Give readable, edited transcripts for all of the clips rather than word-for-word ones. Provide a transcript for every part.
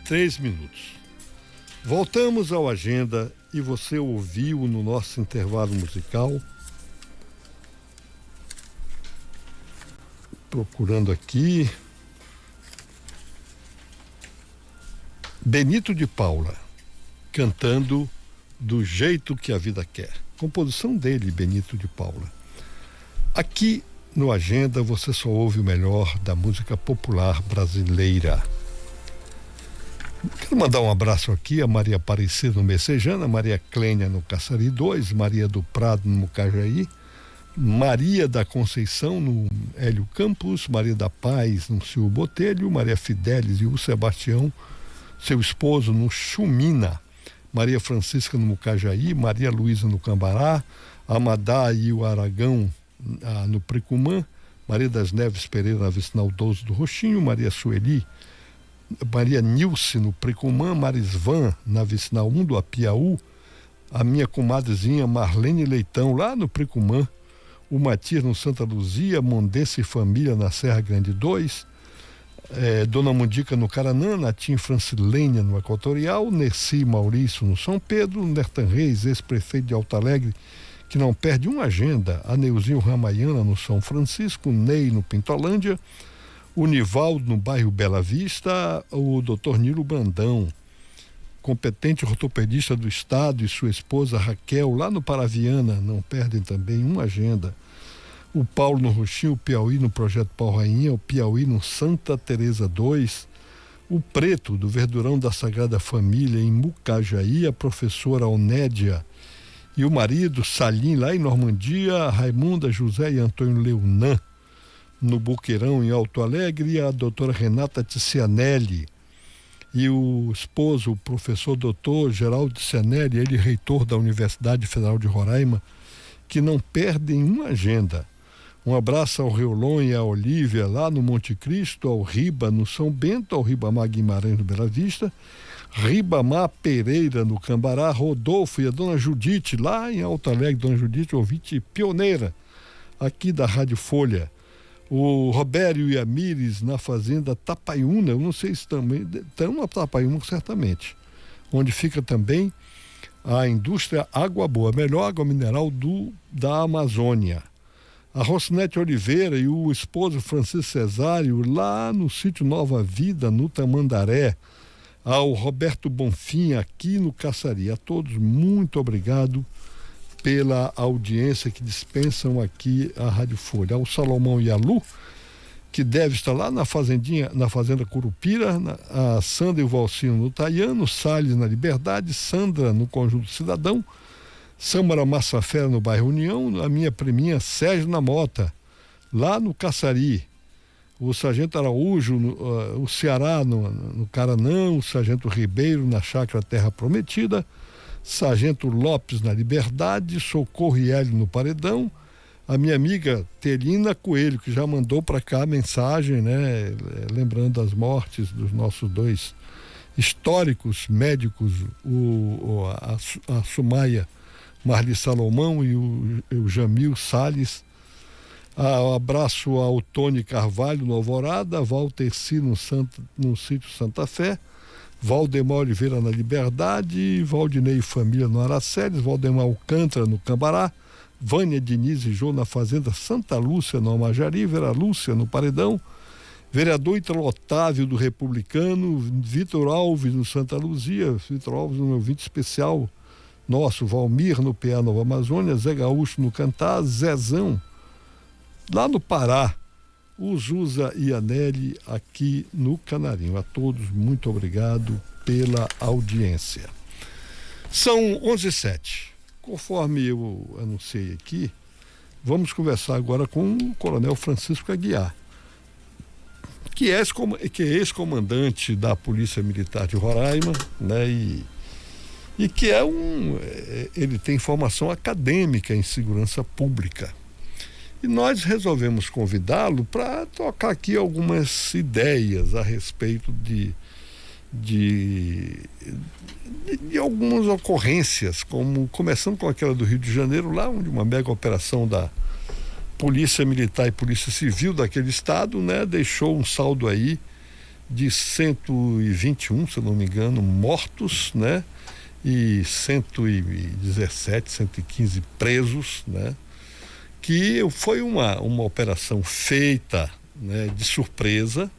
3 minutos. Voltamos ao Agenda e você ouviu no nosso intervalo musical, procurando aqui, Benito de Paula, cantando Do Jeito que a Vida Quer. Composição dele, Benito de Paula. Aqui no Agenda você só ouve o melhor da música popular brasileira. Quero mandar um abraço aqui a Maria Aparecida no Messejana, Maria Clênia no Caçari 2, Maria do Prado no Mucajaí, Maria da Conceição no Hélio Campos, Maria da Paz no Silvio Botelho, Maria Fidelis e o Sebastião, seu esposo, no Chumina, Maria Francisca no Mucajaí, Maria Luísa no Cambará, Amadá e o Aragão no Pricumã, Maria das Neves Pereira na Vicinal 12 do Roxinho, Maria Sueli, Maria Nilce no Pricumã, Marisvan na Vicinal 1 do Apiaú, a minha comadrezinha Marlene Leitão lá no Pricumã, o Matias no Santa Luzia, Mondense e Família na Serra Grande 2, Dona Mundica no Caranã, Natim Francilênia no Equatorial, Nessi Maurício no São Pedro, Nertan Reis, ex-prefeito de Alto Alegre, que não perde uma agenda, a Neuzinho Ramayana no São Francisco, Ney no Pintolândia, o Nivaldo no bairro Bela Vista, o Dr. Nilo Brandão, competente ortopedista do estado, e sua esposa Raquel lá no Paraviana, não perdem também uma agenda. O Paulo no Roxinho, o Piauí no Projeto Pau Rainha, o Piauí no Santa Teresa 2, o Preto do Verdurão da Sagrada Família em Mucajaí, a professora Onédia e o marido Salim lá em Normandia, Raimunda, José e Antônio Leunan no Buqueirão em Alto Alegre, e a doutora Renata Ticianelli e o esposo, o professor doutor Geraldo Ticianelli, ele reitor da Universidade Federal de Roraima, que não perdem uma agenda. Um abraço ao Reolon e à Olívia lá no Monte Cristo, ao Riba no São Bento, ao Ribamar Guimarães no Bela Vista, Ribamar Pereira no Cambará, Rodolfo e a dona Judite lá em Alto Alegre, dona Judite, ouvinte pioneira aqui da Rádio Folha. O Robério e a Mires na fazenda Tapaiúna, eu não sei se também, tem uma Tapaiúna certamente, onde fica também a indústria Água Boa, a melhor água mineral da Amazônia. A Rocinete Oliveira e o esposo Francisco Cesário lá no sítio Nova Vida, no Tamandaré. Ao Roberto Bonfim aqui no Caçari. A todos, muito obrigado pela audiência que dispensam aqui a Rádio Folha. Ao Salomão e a Lu, que deve estar lá na Fazenda Curupira, a Sandra e o Valcinho no Taiano, Salles na Liberdade, Sandra no Conjunto Cidadão, Sâmara Massafera no bairro União, a minha priminha Sérgio na Mota, lá no Caçari, o Sargento Araújo, o Ceará no Caranã, o Sargento Ribeiro na Chácara Terra Prometida, Sargento Lopes na Liberdade, Socorro e Hélio no Paredão, a minha amiga Telina Coelho, que já mandou para cá a mensagem, né, lembrando as mortes dos nossos dois históricos médicos, a Sumaia Marli Salomão e o Jamil Salles. Abraço ao Tony Carvalho no Alvorada, Valterci no sítio Santa Fé, Valdemar Oliveira na Liberdade, Valdinei e Família no Araceles, Valdemar Alcântara no Cambará, Vânia Diniz e Jô na Fazenda Santa Lúcia no Amajari, Vera Lúcia no Paredão, vereador Ítalo Otávio do Republicano, Vitor Alves no Santa Luzia, Vitor Alves no meu ouvinte especial nosso, Valmir no PA Nova Amazônia, Zé Gaúcho no Cantá, Zezão lá no Pará, o Zusa e a Nelly aqui no Canarinho. A todos, muito obrigado pela audiência. São 11h07. Conforme eu anunciei aqui, vamos conversar agora com o Coronel Francisco Aguiar, que é ex-comandante da Polícia Militar de Roraima, né, e que ele tem formação acadêmica em segurança pública. E nós resolvemos convidá-lo para tocar aqui algumas ideias a respeito de algumas ocorrências, começando com aquela do Rio de Janeiro, lá onde uma mega operação da Polícia Militar e Polícia Civil daquele estado, né, deixou um saldo aí de 121, se eu não me engano, mortos, né? E 117, 115 presos, né? Que foi uma operação feita, né, de surpresa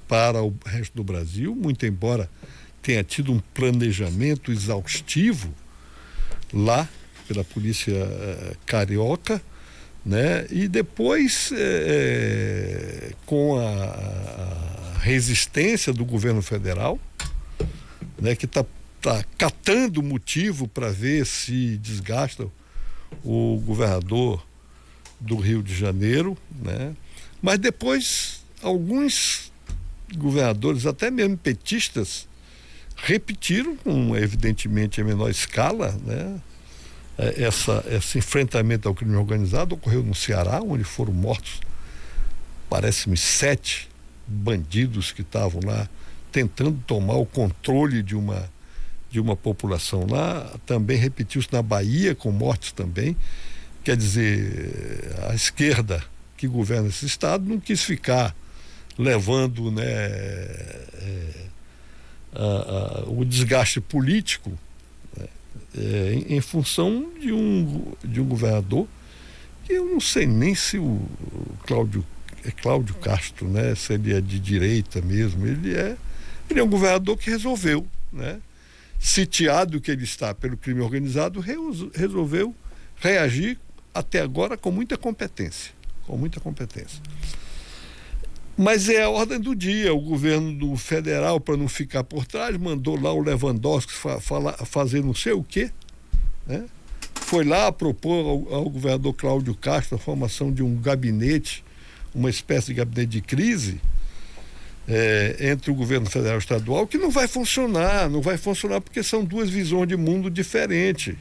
para o resto do Brasil, muito embora tenha tido um planejamento exaustivo lá pela polícia carioca, né? E depois, com a resistência do governo federal, né, que está catando motivo para ver se desgasta o governador do Rio de Janeiro, né? Mas depois alguns governadores, até mesmo petistas, repetiram, evidentemente em menor escala, né? Esse enfrentamento ao crime organizado ocorreu no Ceará, onde foram mortos, parece-me, 7 bandidos que estavam lá tentando tomar o controle de uma população lá. Também repetiu-se na Bahia, com mortes também. Quer dizer, a esquerda que governa esse estado não quis ficar levando, né, o desgaste político, né, em função de um governador que eu não sei nem se o Cláudio Castro, né, se ele é de direita mesmo. Ele é um governador que resolveu, né, sitiado que ele está pelo crime organizado, resolveu reagir até agora com muita competência. Mas é a ordem do dia. O governo federal, para não ficar por trás, mandou lá o Lewandowski fazer não sei o quê, né? Foi lá propor ao governador Cláudio Castro a formação de um gabinete, uma espécie de gabinete de crise, entre o governo federal e estadual, que não vai funcionar porque são duas visões de mundo diferentes.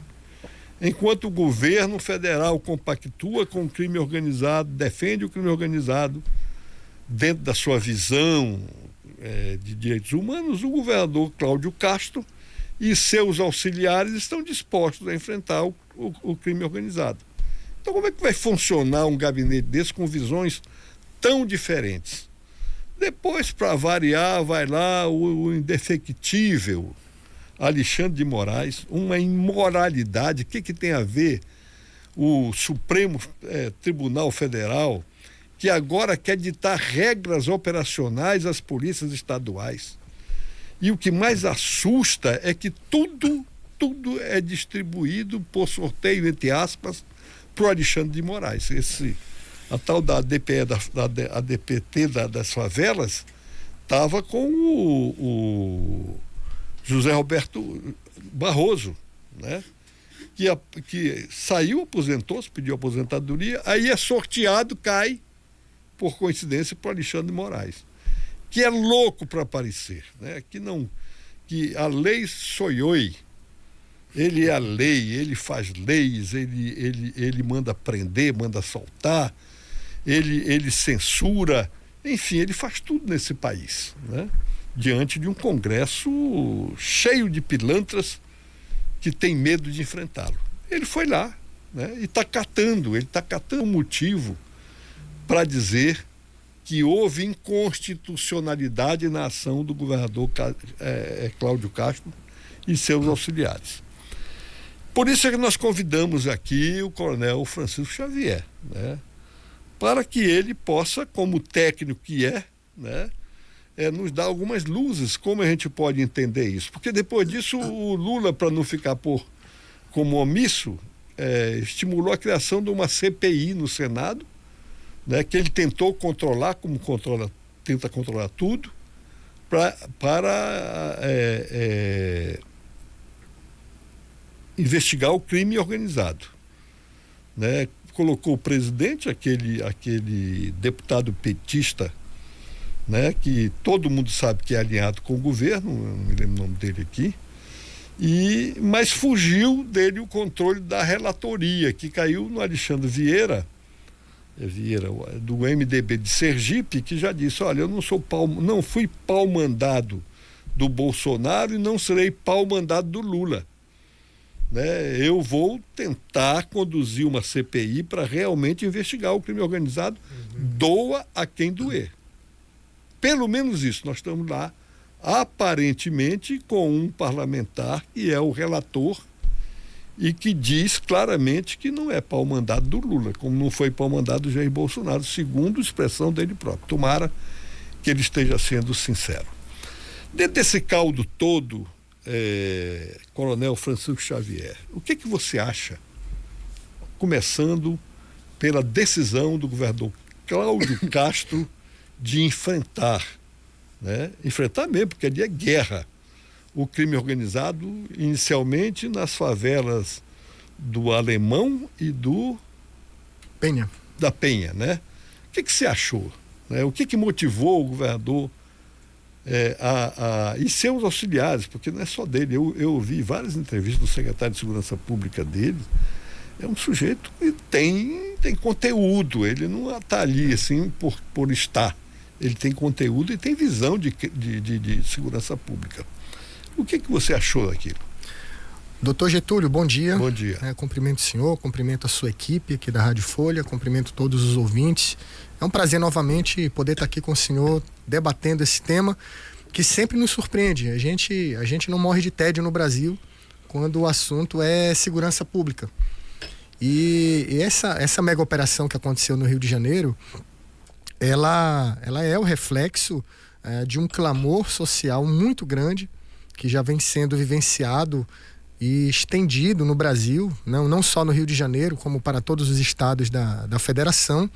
Enquanto o governo federal compactua com o crime organizado, defende o crime organizado dentro da sua visão de direitos humanos, o governador Cláudio Castro e seus auxiliares estão dispostos a enfrentar o crime organizado. Então, como é que vai funcionar um gabinete desse com visões tão diferentes? Depois, para variar, vai lá o indefectível Alexandre de Moraes, uma imoralidade. O que tem a ver o Supremo Tribunal Federal, que agora quer ditar regras operacionais às polícias estaduais? E o que mais assusta é que tudo é distribuído por sorteio, entre aspas, para o Alexandre de Moraes. A tal da ADPE, a ADPT das favelas, estava com o José Roberto Barroso, né? Que saiu, aposentou-se, pediu aposentadoria, aí é sorteado, cai, por coincidência, para o Alexandre de Moraes, que é louco para aparecer, né? Que a lei soioi, ele é a lei, ele faz leis, ele manda prender, manda soltar, ele censura, enfim, ele faz tudo nesse país, né? Diante de um Congresso cheio de pilantras que tem medo de enfrentá-lo. Ele foi lá, né, e está catando um motivo para dizer que houve inconstitucionalidade na ação do governador Cláudio Castro e seus auxiliares. Por isso é que nós convidamos aqui o coronel Francisco Xavier, né, para que ele possa, como técnico que né, nos dar algumas luzes, como a gente pode entender isso. Porque depois disso o Lula, para não ficar como omisso, estimulou a criação de uma CPI no Senado, né, que ele tentou controlar, como tenta controlar tudo, para investigar o crime organizado, né? Colocou o presidente, aquele deputado petista, né, que todo mundo sabe que é alinhado com o governo, eu não me lembro o nome dele aqui, mas fugiu dele o controle da relatoria, que caiu no Alexandre Vieira, do MDB de Sergipe, que já disse: olha, eu não fui pau-mandado do Bolsonaro e não serei pau-mandado do Lula, né? Eu vou tentar conduzir uma CPI para realmente investigar o crime organizado, doa a quem doer. pelo menos isso, nós estamos lá, aparentemente, com um parlamentar que é o relator e que diz claramente que não é pau-mandado do Lula, como não foi pau-mandado do Jair Bolsonaro, segundo a expressão dele próprio. Tomara que ele esteja sendo sincero. Dentro desse caldo todo, Coronel Francisco Xavier, o que você acha, começando pela decisão do governador Cláudio Castro de enfrentar mesmo, porque ali é guerra, o crime organizado, inicialmente nas favelas do Alemão e do Penha. Da Penha, né? O que você achou? O que motivou o governador e seus auxiliares, porque não é só dele, eu ouvi várias entrevistas do secretário de Segurança Pública dele. É um sujeito que tem conteúdo, ele não está ali assim por estar. Ele tem conteúdo e tem visão de segurança pública. O que você achou daquilo? Doutor Getúlio, bom dia. Bom dia. Cumprimento o senhor, cumprimento a sua equipe aqui da Rádio Folha, cumprimento todos os ouvintes. É um prazer novamente poder estar aqui com o senhor debatendo esse tema que sempre nos surpreende. A gente não morre de tédio no Brasil quando o assunto é segurança pública. E essa mega operação que aconteceu no Rio de Janeiro, ela é o reflexo de um clamor social muito grande que já vem sendo vivenciado e estendido no Brasil, não só no Rio de Janeiro, como para todos os estados da federação.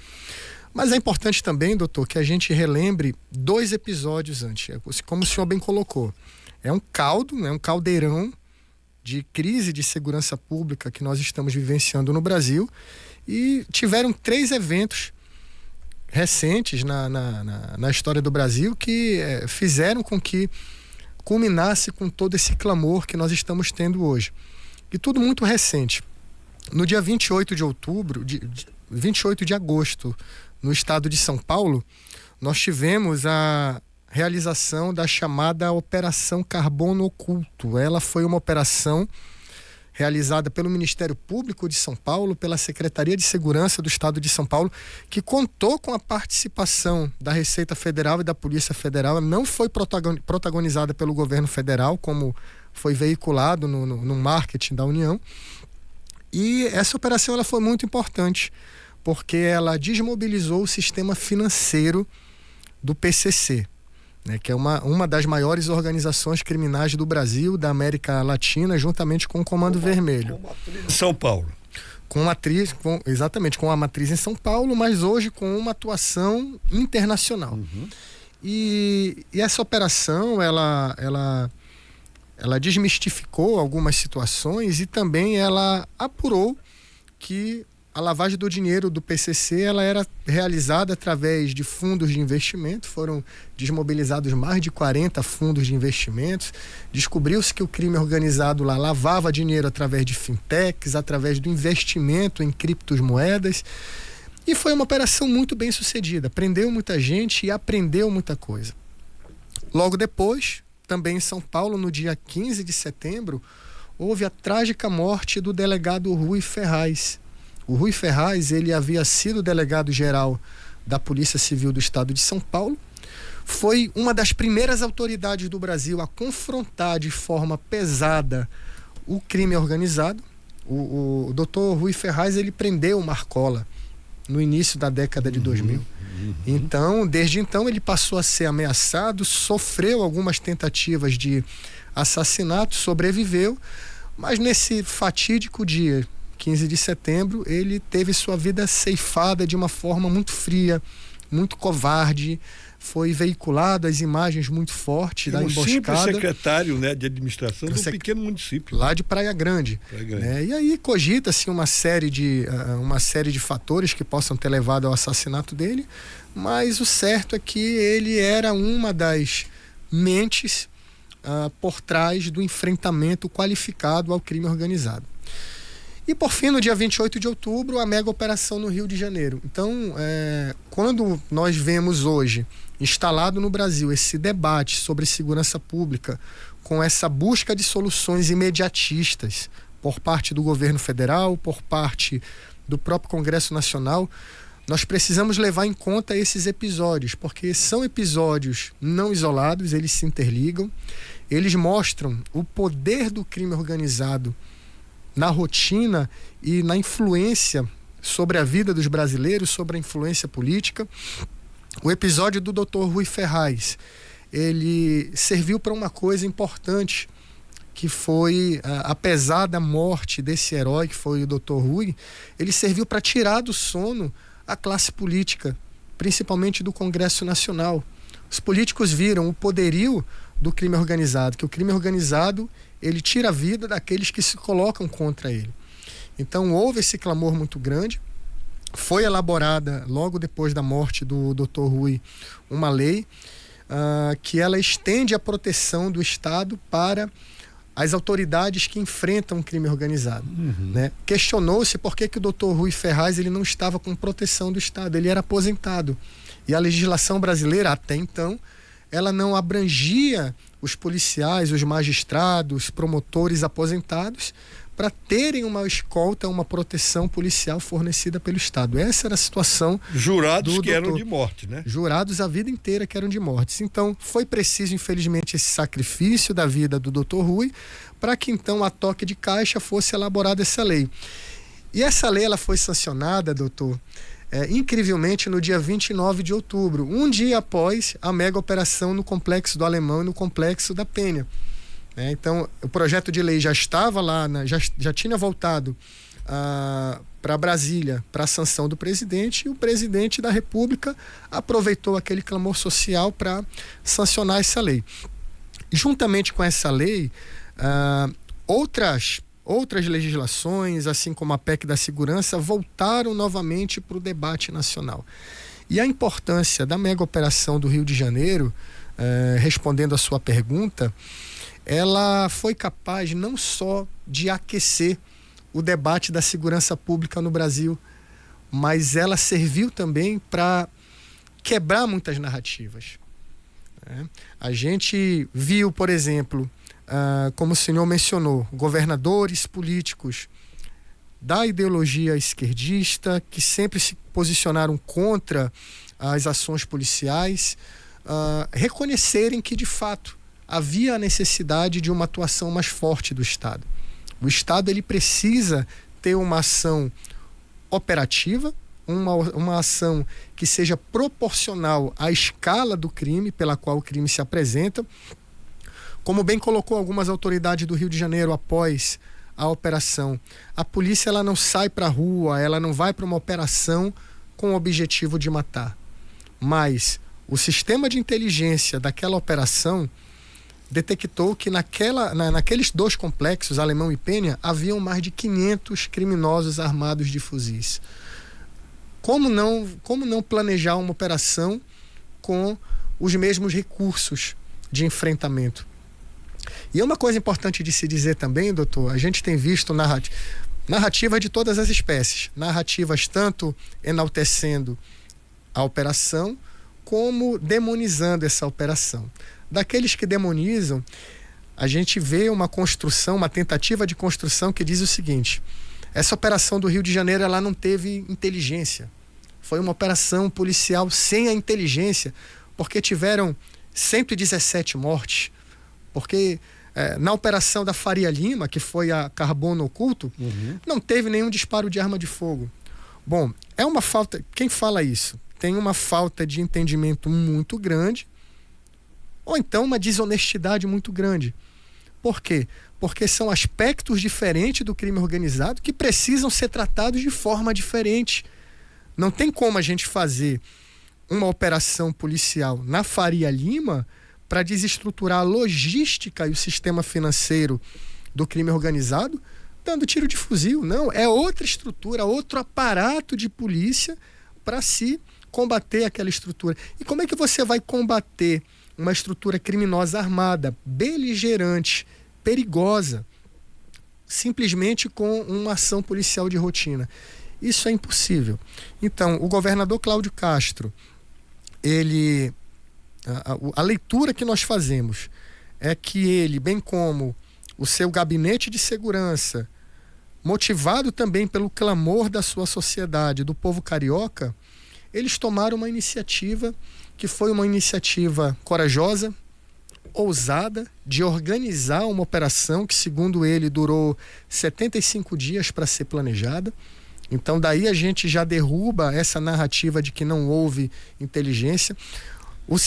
Mas é importante também, doutor, que a gente relembre 2 episódios antes, como o senhor bem colocou. É um caldo, um caldeirão de crise de segurança pública que nós estamos vivenciando no Brasil, e tiveram 3 eventos recentes na história do Brasil que fizeram com que culminasse com todo esse clamor que nós estamos tendo hoje. E tudo muito recente. No dia 28 de agosto, no estado de São Paulo, nós tivemos a realização da chamada Operação Carbono Oculto. Ela foi uma operação realizada pelo Ministério Público de São Paulo, pela Secretaria de Segurança do Estado de São Paulo, que contou com a participação da Receita Federal e da Polícia Federal. Ela não foi protagonizada pelo governo federal, como foi veiculado no marketing da União. E essa operação ela foi muito importante, porque ela desmobilizou o sistema financeiro do PCC, que é uma das maiores organizações criminais do Brasil, da América Latina, juntamente com o Comando Vermelho. Com matriz em São Paulo. Exatamente, com a matriz em São Paulo, mas hoje com uma atuação internacional. Uhum. E essa operação, ela desmistificou algumas situações e também ela apurou que a lavagem do dinheiro do PCC ela era realizada através de fundos de investimento. Foram desmobilizados mais de 40 fundos de investimentos. Descobriu-se que o crime organizado lá lavava dinheiro através de fintechs, através do investimento em criptomoedas. E foi uma operação muito bem sucedida. Prendeu muita gente e aprendeu muita coisa. Logo depois, também em São Paulo, no dia 15 de setembro, houve a trágica morte do delegado Rui Ferraz. O Rui Ferraz, ele havia sido delegado-geral da Polícia Civil do Estado de São Paulo, foi uma das primeiras autoridades do Brasil a confrontar de forma pesada o crime organizado. O doutor Rui Ferraz, ele prendeu o Marcola no início da década de 2000. Então, desde então, ele passou a ser ameaçado, sofreu algumas tentativas de assassinato, sobreviveu, mas nesse fatídico dia 15 de setembro, ele teve sua vida ceifada de uma forma muito fria, muito covarde. Foi veiculado as imagens muito fortes da emboscada. Um simples secretário, de administração de um pequeno município. Lá de Praia Grande. E aí cogita-se uma série de fatores que possam ter levado ao assassinato dele, mas o certo é que ele era uma das mentes por trás do enfrentamento qualificado ao crime organizado. E por fim, no dia 28 de outubro, a mega operação no Rio de Janeiro. Então, quando nós vemos hoje instalado no Brasil esse debate sobre segurança pública, com essa busca de soluções imediatistas por parte do governo federal, por parte do próprio Congresso Nacional, nós precisamos levar em conta esses episódios, porque são episódios não isolados, eles se interligam, eles mostram o poder do crime organizado na rotina e na influência sobre a vida dos brasileiros, sobre a influência política. O episódio do Dr. Rui Ferraz, ele serviu para uma coisa importante, que foi, apesar da morte desse herói que foi o Dr. Rui, ele serviu para tirar do sono a classe política, principalmente do Congresso Nacional. Os políticos viram o poderio do crime organizado, que o crime organizado ele tira a vida daqueles que se colocam contra ele. Então houve esse clamor muito grande. Foi elaborada, logo depois da morte do Dr. Rui, uma lei que ela estende a proteção do Estado para as autoridades que enfrentam o crime organizado. Né? Questionou-se por que o Dr. Rui Ferraz ele não estava com proteção do Estado, ele era aposentado. E a legislação brasileira, até então, ela não abrangia os policiais, os magistrados, promotores aposentados para terem uma escolta, uma proteção policial fornecida pelo Estado. Essa era a situação. Jurados que eram de morte, né? Jurados a vida inteira que eram de morte. Então, foi preciso, infelizmente, esse sacrifício da vida do Dr. Rui para que, então, a toque de caixa fosse elaborada essa lei. E essa lei ela foi sancionada, doutor, incrivelmente no dia 29 de outubro, um dia após a mega operação no Complexo do Alemão e no Complexo da Penha. Então, o projeto de lei já estava lá, já tinha voltado para Brasília para a sanção do presidente, e o presidente da República aproveitou aquele clamor social para sancionar essa lei. Juntamente com essa lei, outras legislações, assim como a PEC da segurança, voltaram novamente para o debate nacional. E a importância da mega operação do Rio de Janeiro, respondendo a sua pergunta, ela foi capaz não só de aquecer o debate da segurança pública no Brasil, mas ela serviu também para quebrar muitas narrativas. A gente viu, por exemplo, como o senhor mencionou, governadores políticos da ideologia esquerdista que sempre se posicionaram contra as ações policiais, reconhecerem que, de fato, havia a necessidade de uma atuação mais forte do Estado. O Estado ele precisa ter uma ação operativa, uma ação que seja proporcional à escala do crime pela qual o crime se apresenta. Como bem colocou algumas autoridades do Rio de Janeiro após a operação, a polícia ela não sai para a rua, ela não vai para uma operação com o objetivo de matar. Mas o sistema de inteligência daquela operação detectou que naqueles dois complexos, Alemão e Penha, haviam mais de 500 criminosos armados de fuzis. Como não planejar uma operação com os mesmos recursos de enfrentamento? E uma coisa importante de se dizer também, doutor, a gente tem visto narrativas de todas as espécies, narrativas tanto enaltecendo a operação como demonizando essa operação. Daqueles que demonizam, a gente vê uma tentativa de construção que diz o seguinte: essa operação do Rio de Janeiro ela não teve inteligência. Foi uma operação policial sem a inteligência, porque tiveram 117 mortes. Porque na operação da Faria Lima, que foi a Carbono Oculto, não teve nenhum disparo de arma de fogo. Bom, é uma falta... Quem fala isso? Tem uma falta de entendimento muito grande, ou então uma desonestidade muito grande. Por quê? Porque são aspectos diferentes do crime organizado que precisam ser tratados de forma diferente. Não tem como a gente fazer uma operação policial na Faria Lima para desestruturar a logística e o sistema financeiro do crime organizado dando tiro de fuzil. Não, é outra estrutura, outro aparato de polícia para se combater aquela estrutura. E como é que você vai combater uma estrutura criminosa armada, beligerante, perigosa, simplesmente com uma ação policial de rotina? Isso é impossível. Então, o governador Cláudio Castro, a leitura que nós fazemos é que ele, bem como o seu gabinete de segurança, motivado também pelo clamor da sua sociedade, do povo carioca, eles tomaram uma iniciativa que foi uma iniciativa corajosa, ousada, de organizar uma operação que, segundo ele, durou 75 dias para ser planejada. Então, daí a gente já derruba essa narrativa de que não houve inteligência. O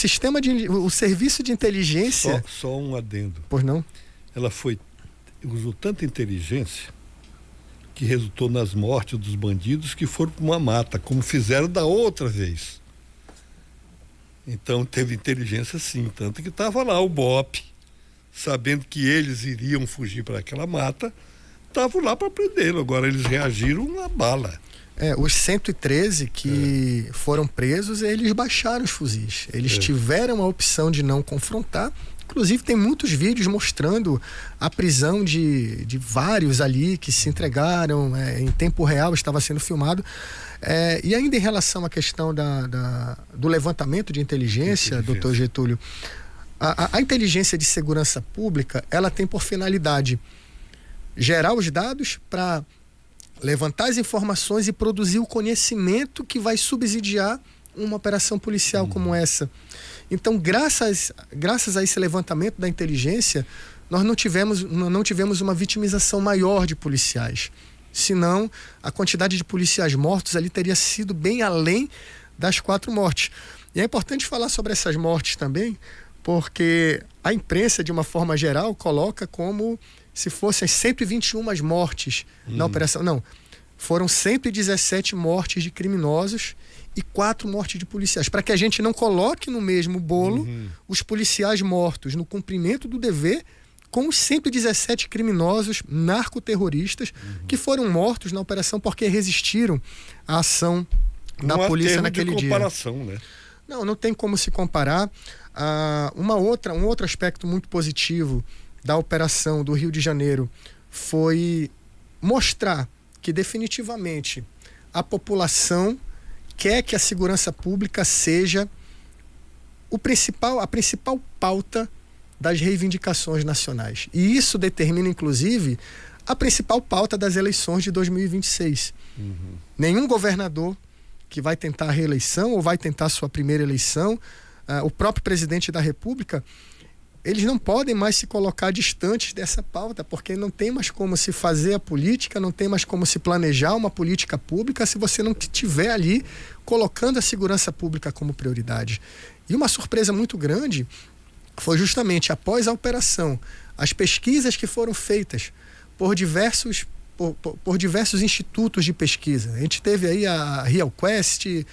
serviço de inteligência... Só um adendo. Pois não? Ela usou tanta inteligência que resultou nas mortes dos bandidos que foram para uma mata, como fizeram da outra vez. Então teve inteligência sim, tanto que estava lá o BOPE, sabendo que eles iriam fugir para aquela mata, estavam lá para prendê-lo. Agora eles reagiram na bala. Os 113 que foram presos, eles baixaram os fuzis. Eles tiveram a opção de não confrontar. Inclusive tem muitos vídeos mostrando a prisão de vários ali que se entregaram, em tempo real estava sendo filmado. E ainda em relação à questão do levantamento de inteligência, doutor Getúlio, a inteligência de segurança pública, ela tem por finalidade gerar os dados para levantar as informações e produzir o conhecimento que vai subsidiar uma operação policial como essa. Então, graças a esse levantamento da inteligência, nós não tivemos uma vitimização maior de policiais. Senão, a quantidade de policiais mortos ali teria sido bem além das 4 mortes. E é importante falar sobre essas mortes também, porque a imprensa, de uma forma geral, coloca como se fossem as 121 mortes na operação. Não, foram 117 mortes de criminosos e 4 mortes de policiais, para que a gente não coloque no mesmo bolo os policiais mortos no cumprimento do dever com os 117 criminosos narcoterroristas que foram mortos na operação porque resistiram à ação da polícia naquele dia. Não há termo de comparação, né? Não tem como se comparar. Um outro aspecto muito positivo da operação do Rio de Janeiro foi mostrar que definitivamente a população quer que a segurança pública seja a principal pauta das reivindicações nacionais. E isso determina, inclusive, a principal pauta das eleições de 2026. Nenhum governador que vai tentar a reeleição ou vai tentar sua primeira eleição, o próprio presidente da República, eles não podem mais se colocar distantes dessa pauta, porque não tem mais como se fazer a política, não tem mais como se planejar uma política pública se você não estiver ali colocando a segurança pública como prioridade. E uma surpresa muito grande foi justamente após a operação, as pesquisas que foram feitas por diversos institutos de pesquisa. A gente teve aí a RealQuest,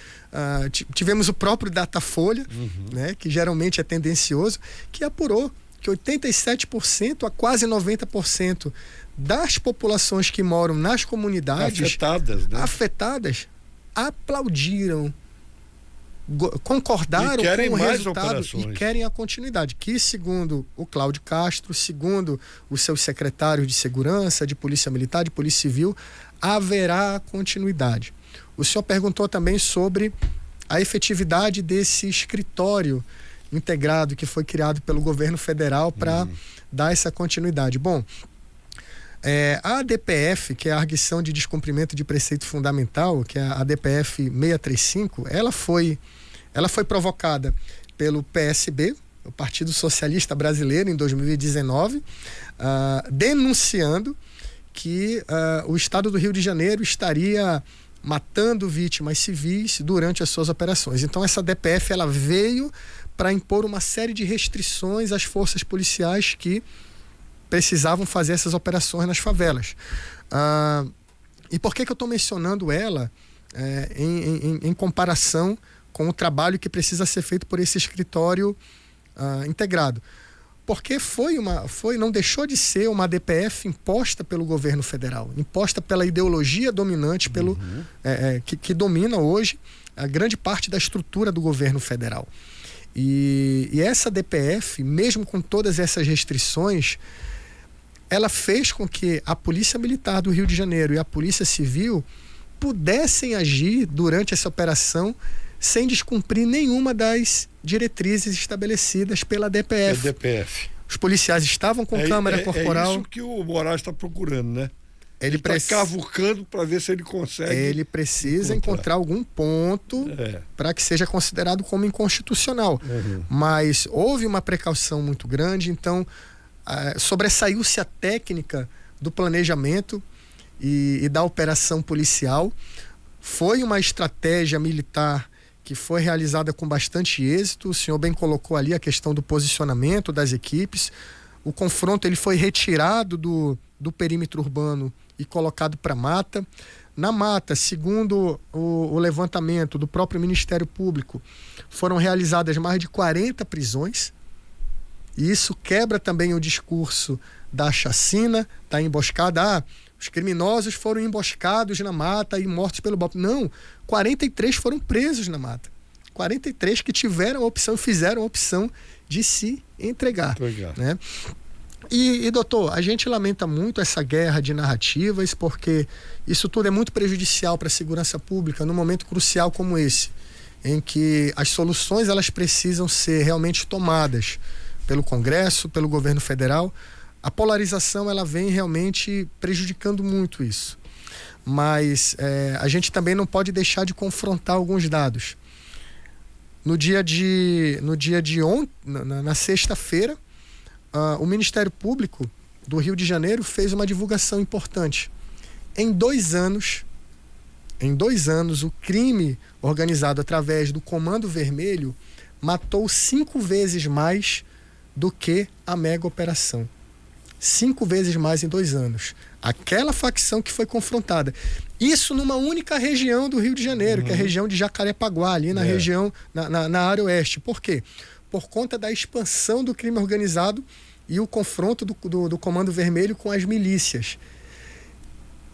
tivemos o próprio Datafolha, né, que geralmente é tendencioso, que apurou que 87% a quase 90% das populações que moram nas comunidades afetadas aplaudiram, concordaram com o resultado e querem a continuidade, que segundo o Cláudio Castro, segundo os seus secretários de segurança, de polícia militar, de polícia civil, haverá continuidade. O senhor perguntou também sobre a efetividade desse escritório integrado que foi criado pelo governo federal para dar essa continuidade. Bom, a ADPF, que é a Arguição de Descumprimento de Preceito Fundamental, que é a ADPF 635, ela foi provocada pelo PSB, o Partido Socialista Brasileiro, em 2019, denunciando que o Estado do Rio de Janeiro estaria matando vítimas civis durante as suas operações. Então essa ADPF ela veio para impor uma série de restrições às forças policiais que precisavam fazer essas operações nas favelas. E por que eu estou mencionando ela em comparação com o trabalho que precisa ser feito por esse escritório integrado? Porque não deixou de ser uma ADPF imposta pelo governo federal, imposta pela ideologia dominante, que domina hoje a grande parte da estrutura do governo federal. E essa ADPF, mesmo com todas essas restrições, ela fez com que a Polícia Militar do Rio de Janeiro e a Polícia Civil pudessem agir durante essa operação sem descumprir nenhuma das diretrizes estabelecidas pela ADPF. Os policiais estavam com câmera corporal. É isso que o Moraes está procurando, né? Ele está cavucando para ver se ele consegue. Ele precisa encontrar algum ponto para que seja considerado como inconstitucional. Mas houve uma precaução muito grande, então sobressaiu-se a técnica do planejamento e da operação policial. Foi uma estratégia militar que foi realizada com bastante êxito. O senhor bem colocou ali a questão do posicionamento das equipes. O confronto ele foi retirado do perímetro urbano e colocado para a mata. Na mata, segundo o levantamento do próprio Ministério Público, foram realizadas mais de 40 prisões. E isso quebra também o discurso da chacina, da emboscada. Os criminosos foram emboscados na mata e mortos pelo BOP. Não, 43 foram presos na mata. 43 que tiveram a opção, fizeram a opção de se entregar. Né? E, doutor, a gente lamenta muito essa guerra de narrativas, porque isso tudo é muito prejudicial para a segurança pública num momento crucial como esse, em que as soluções elas precisam ser realmente tomadas pelo Congresso, pelo governo federal. A polarização ela vem realmente prejudicando muito isso. Mas a gente também não pode deixar de confrontar alguns dados. Na sexta-feira, o Ministério Público do Rio de Janeiro fez uma divulgação importante. Em 2 anos, o crime organizado através do Comando Vermelho matou 5 vezes mais do que a mega operação. 5 vezes mais em 2 anos. Aquela facção que foi confrontada. Isso numa única região do Rio de Janeiro, que é a região de Jacarepaguá, ali na região, na área oeste. Por quê? Por conta da expansão do crime organizado e o confronto do Comando Vermelho com as milícias.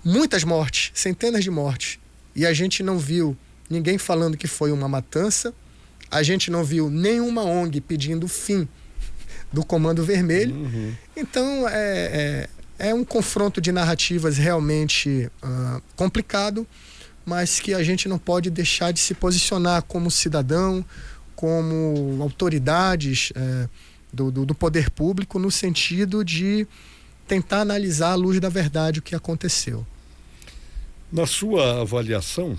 Muitas mortes, centenas de mortes. E a gente não viu ninguém falando que foi uma matança, a gente não viu nenhuma ONG pedindo o fim do Comando Vermelho. Então, é um confronto de narrativas realmente complicado, mas que a gente não pode deixar de se posicionar como cidadão, como autoridades do poder público, no sentido de tentar analisar à luz da verdade o que aconteceu. Na sua avaliação,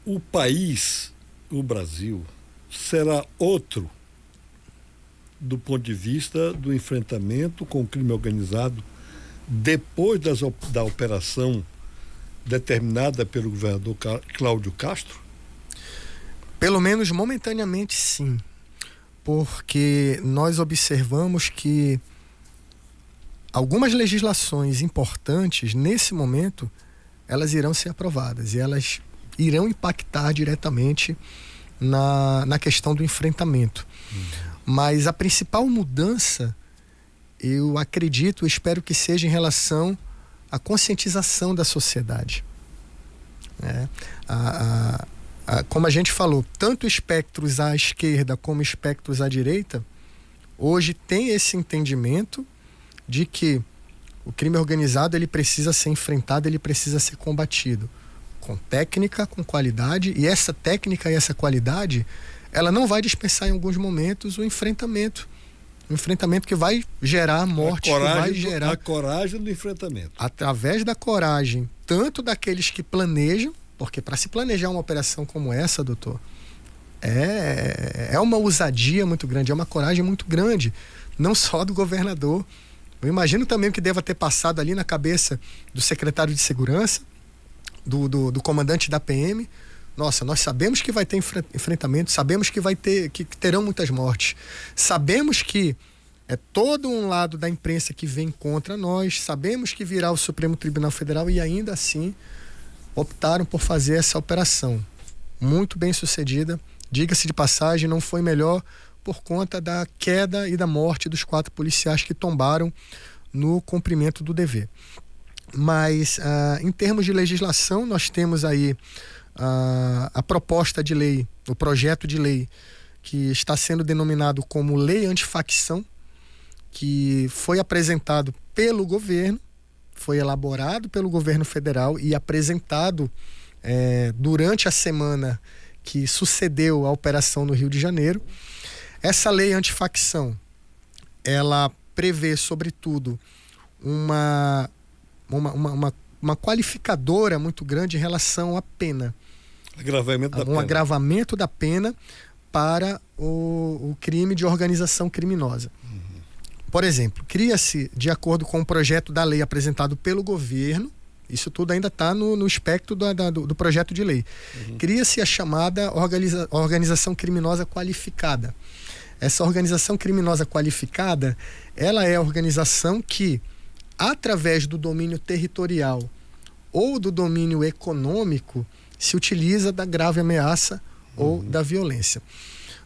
o país, o Brasil, será outro do ponto de vista do enfrentamento com o crime organizado depois da operação determinada pelo governador Cláudio Castro? Pelo menos momentaneamente, sim. Porque nós observamos que algumas legislações importantes, nesse momento, elas irão ser aprovadas e elas irão impactar diretamente na questão do enfrentamento. Mas a principal mudança, eu acredito, espero que seja em relação à conscientização da sociedade. Como a gente falou, tanto espectros à esquerda como espectros à direita, hoje tem esse entendimento de que o crime organizado ele precisa ser enfrentado, ele precisa ser combatido com técnica, com qualidade, e essa técnica e essa qualidade ela não vai dispensar em alguns momentos o enfrentamento. Um enfrentamento que vai gerar morte, a coragem do enfrentamento. Através da coragem, tanto daqueles que planejam, porque para se planejar uma operação como essa, doutor, é uma ousadia muito grande, é uma coragem muito grande, não só do governador. Eu imagino também o que deva ter passado ali na cabeça do secretário de segurança, do comandante da PM. Nossa, nós sabemos que vai ter enfrentamento, sabemos que terão muitas mortes, sabemos que é todo um lado da imprensa que vem contra nós, sabemos que virá o Supremo Tribunal Federal e ainda assim optaram por fazer essa operação. Muito bem sucedida, diga-se de passagem, não foi melhor por conta da queda e da morte dos 4 policiais que tombaram no cumprimento do dever. Mas, em termos de legislação, nós temos aí a proposta de lei, o projeto de lei que está sendo denominado como Lei Antifacção, que foi apresentado pelo governo, foi elaborado pelo governo federal e apresentado durante a semana que sucedeu a operação no Rio de Janeiro. Essa lei antifacção, ela prevê, sobretudo, uma qualificadora muito grande em relação à pena. Agravamento da pena para o crime de organização criminosa. Por exemplo, cria-se, de acordo com o projeto da lei apresentado pelo governo, isso tudo ainda está no espectro do projeto de lei, cria-se a chamada organização criminosa qualificada. Essa organização criminosa qualificada, ela é a organização que, através do domínio territorial ou do domínio econômico, se utiliza da grave ameaça ou da violência.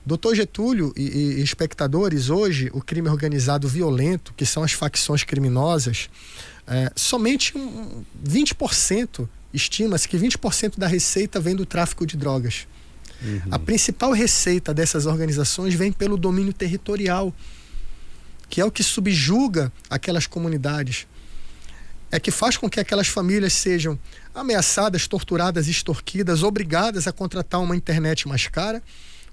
Doutor Getúlio e espectadores, hoje o crime organizado violento, que são as facções criminosas, somente 20%, estima-se que 20% da receita vem do tráfico de drogas. A principal receita dessas organizações vem pelo domínio territorial, que é o que subjuga aquelas comunidades. É que faz com que aquelas famílias sejam ameaçadas, torturadas, extorquidas, obrigadas a contratar uma internet mais cara,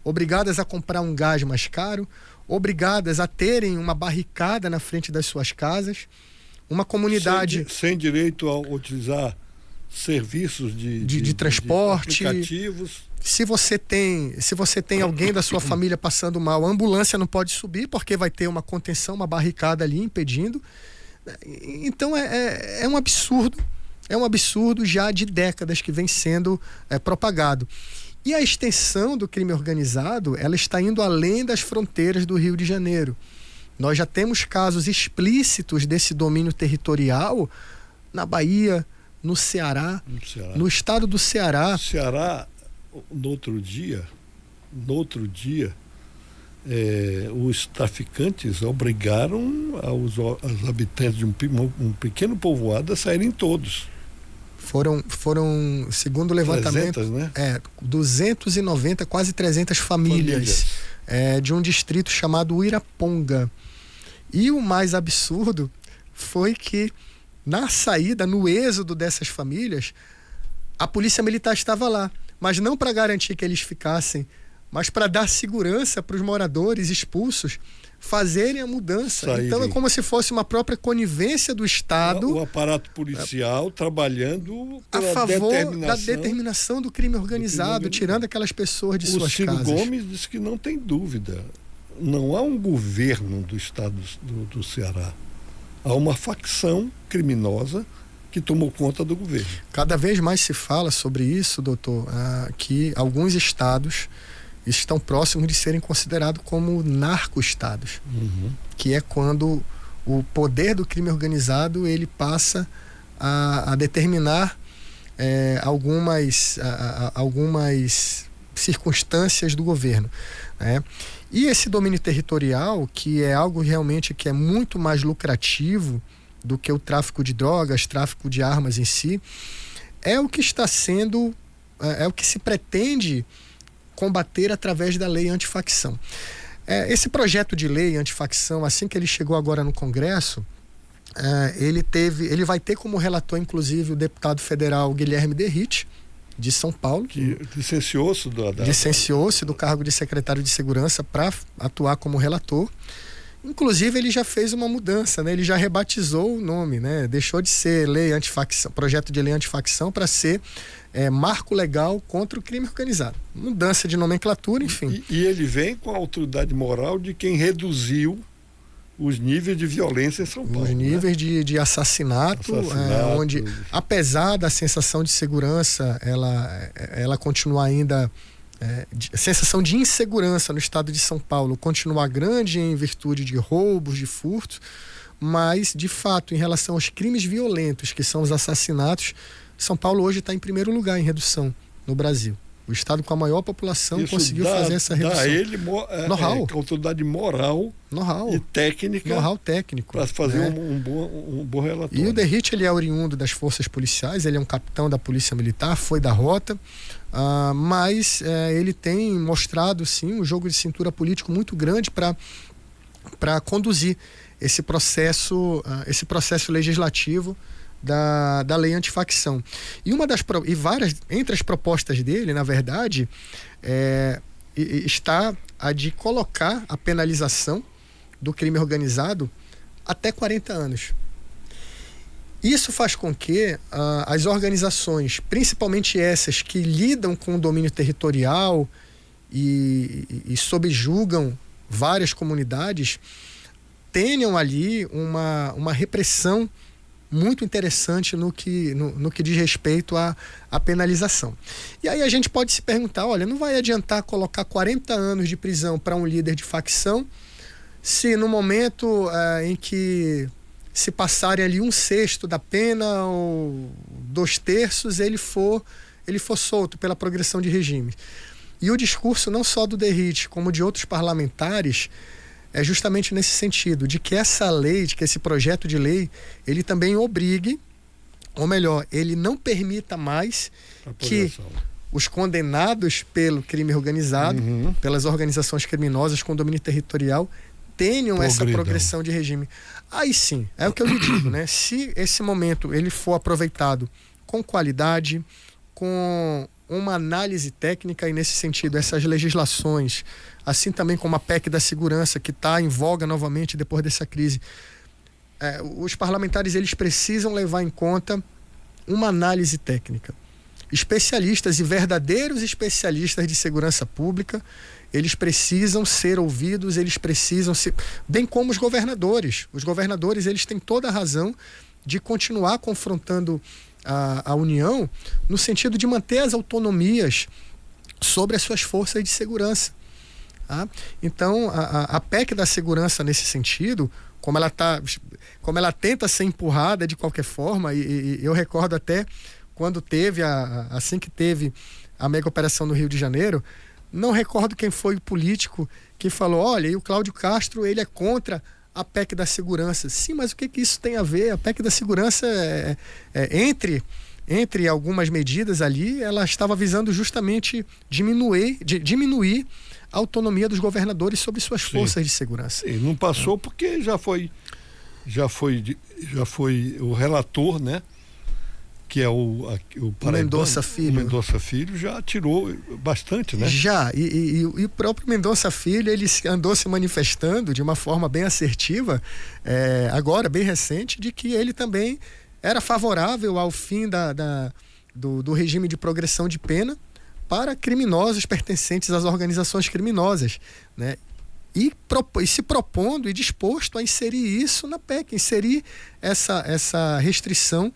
obrigadas a comprar um gás mais caro, obrigadas a terem uma barricada na frente das suas casas, uma comunidade... Sem direito a utilizar serviços de transporte, de aplicativos. Se você tem alguém da sua família passando mal, a ambulância não pode subir porque vai ter uma contenção, uma barricada ali impedindo. Então é um absurdo já de décadas que vem sendo propagado. E a extensão do crime organizado, ela está indo além das fronteiras do Rio de Janeiro. Nós já temos casos explícitos desse domínio territorial na Bahia, no Ceará, no estado do Ceará. No outro dia, os traficantes obrigaram os habitantes de um pequeno povoado a saírem todos. Foram segundo o levantamento, 300, né? 290, quase 300 famílias. De um distrito chamado Uiraponga. E o mais absurdo foi que na saída, no êxodo dessas famílias, a polícia militar estava lá, mas não para garantir que eles ficassem, mas para dar segurança para os moradores expulsos fazerem a mudança. Então é como se fosse uma própria conivência do Estado. O aparato policial trabalhando a favor da determinação do crime organizado, tirando aquelas pessoas de suas casas. O Ciro Gomes disse que não tem dúvida. Não há um governo do estado do Ceará. Há uma facção criminosa que tomou conta do governo. Cada vez mais se fala sobre isso, doutor, que alguns estados estão próximos de serem considerados como narco-estados, que é quando o poder do crime organizado ele passa a determinar algumas circunstâncias do governo, né? E esse domínio territorial, que é algo realmente que é muito mais lucrativo do que o tráfico de drogas, tráfico de armas em si, é o que está sendo, é o que se pretende combater através da lei antifacção. Esse projeto de lei antifacção, assim que ele chegou agora no Congresso, ele vai ter como relator, inclusive, o deputado federal Guilherme Derrite, de São Paulo. Que licenciou-se do cargo de secretário de Segurança para atuar como relator. Inclusive, ele já fez uma mudança, né? Ele já rebatizou o nome, né? Deixou de ser lei antifacção, projeto de lei antifacção, para ser marco legal contra o crime organizado. Mudança de nomenclatura, enfim. E ele vem com a autoridade moral de quem reduziu os níveis de violência em São Paulo. Os níveis de assassinato, onde, apesar da sensação de segurança, ela continua ainda... a sensação de insegurança no estado de São Paulo continua grande em virtude de roubos, de furtos, mas, de fato, em relação aos crimes violentos, que são os assassinatos, São Paulo hoje está em primeiro lugar em redução no Brasil. O estado com a maior população conseguiu fazer essa redução. Dá ele autoridade moral e técnica. Know-how técnico. Para fazer um bom relatório. E o Derrite, ele é oriundo das forças policiais, ele é um capitão da Polícia Militar, foi da rota, mas ele tem mostrado, sim, um jogo de cintura político muito grande para conduzir esse processo legislativo da lei antifacção. E várias, entre as propostas dele, na verdade, está a de colocar a penalização do crime organizado até 40 anos. Isso faz com que as organizações, principalmente essas que lidam com o domínio territorial e subjugam várias comunidades, tenham ali uma repressão muito interessante no que diz respeito à penalização. E aí a gente pode se perguntar, olha, não vai adiantar colocar 40 anos de prisão para um líder de facção se no momento em que se passarem ali 1/6 da pena ou 2/3, ele for solto pela progressão de regime. E o discurso não só do Derrite, como de outros parlamentares, é justamente nesse sentido, de que essa lei, de que esse projeto de lei, ele também obrigue, ou melhor, ele não permita mais que os condenados pelo crime organizado, pelas organizações criminosas com domínio territorial, tenham essa progressão de regime. Aí sim, é o que eu lhe digo, né? Se esse momento ele for aproveitado com qualidade, com uma análise técnica, e nesse sentido essas legislações, assim também como a PEC da segurança, que está em voga novamente depois dessa crise, os parlamentares eles precisam levar em conta uma análise técnica. Especialistas e verdadeiros especialistas de segurança pública, eles precisam ser ouvidos, eles precisam ser, bem como os governadores. Os governadores eles têm toda a razão de continuar confrontando a União no sentido de manter as autonomias sobre as suas forças de segurança. Tá? Então, a PEC da segurança, nesse sentido, como ela tenta ser empurrada de qualquer forma, e eu recordo até quando teve, assim que teve a mega operação no Rio de Janeiro, não recordo quem foi o político que falou, olha, e o Cláudio Castro, ele é contra a PEC da segurança. Sim, mas o que isso tem a ver? A PEC da segurança, entre algumas medidas ali, ela estava visando justamente diminuir a autonomia dos governadores sobre suas forças de segurança. Sim, não passou porque já foi o relator, né? Que é o Mendonça Filho. O Mendonça Filho já tirou bastante, né? Já, e o próprio Mendonça Filho, ele andou se manifestando de uma forma bem assertiva, agora, bem recente, de que ele também era favorável ao fim do regime de progressão de pena para criminosos pertencentes às organizações criminosas, né? E se propondo e disposto a inserir isso na PEC, inserir essa restrição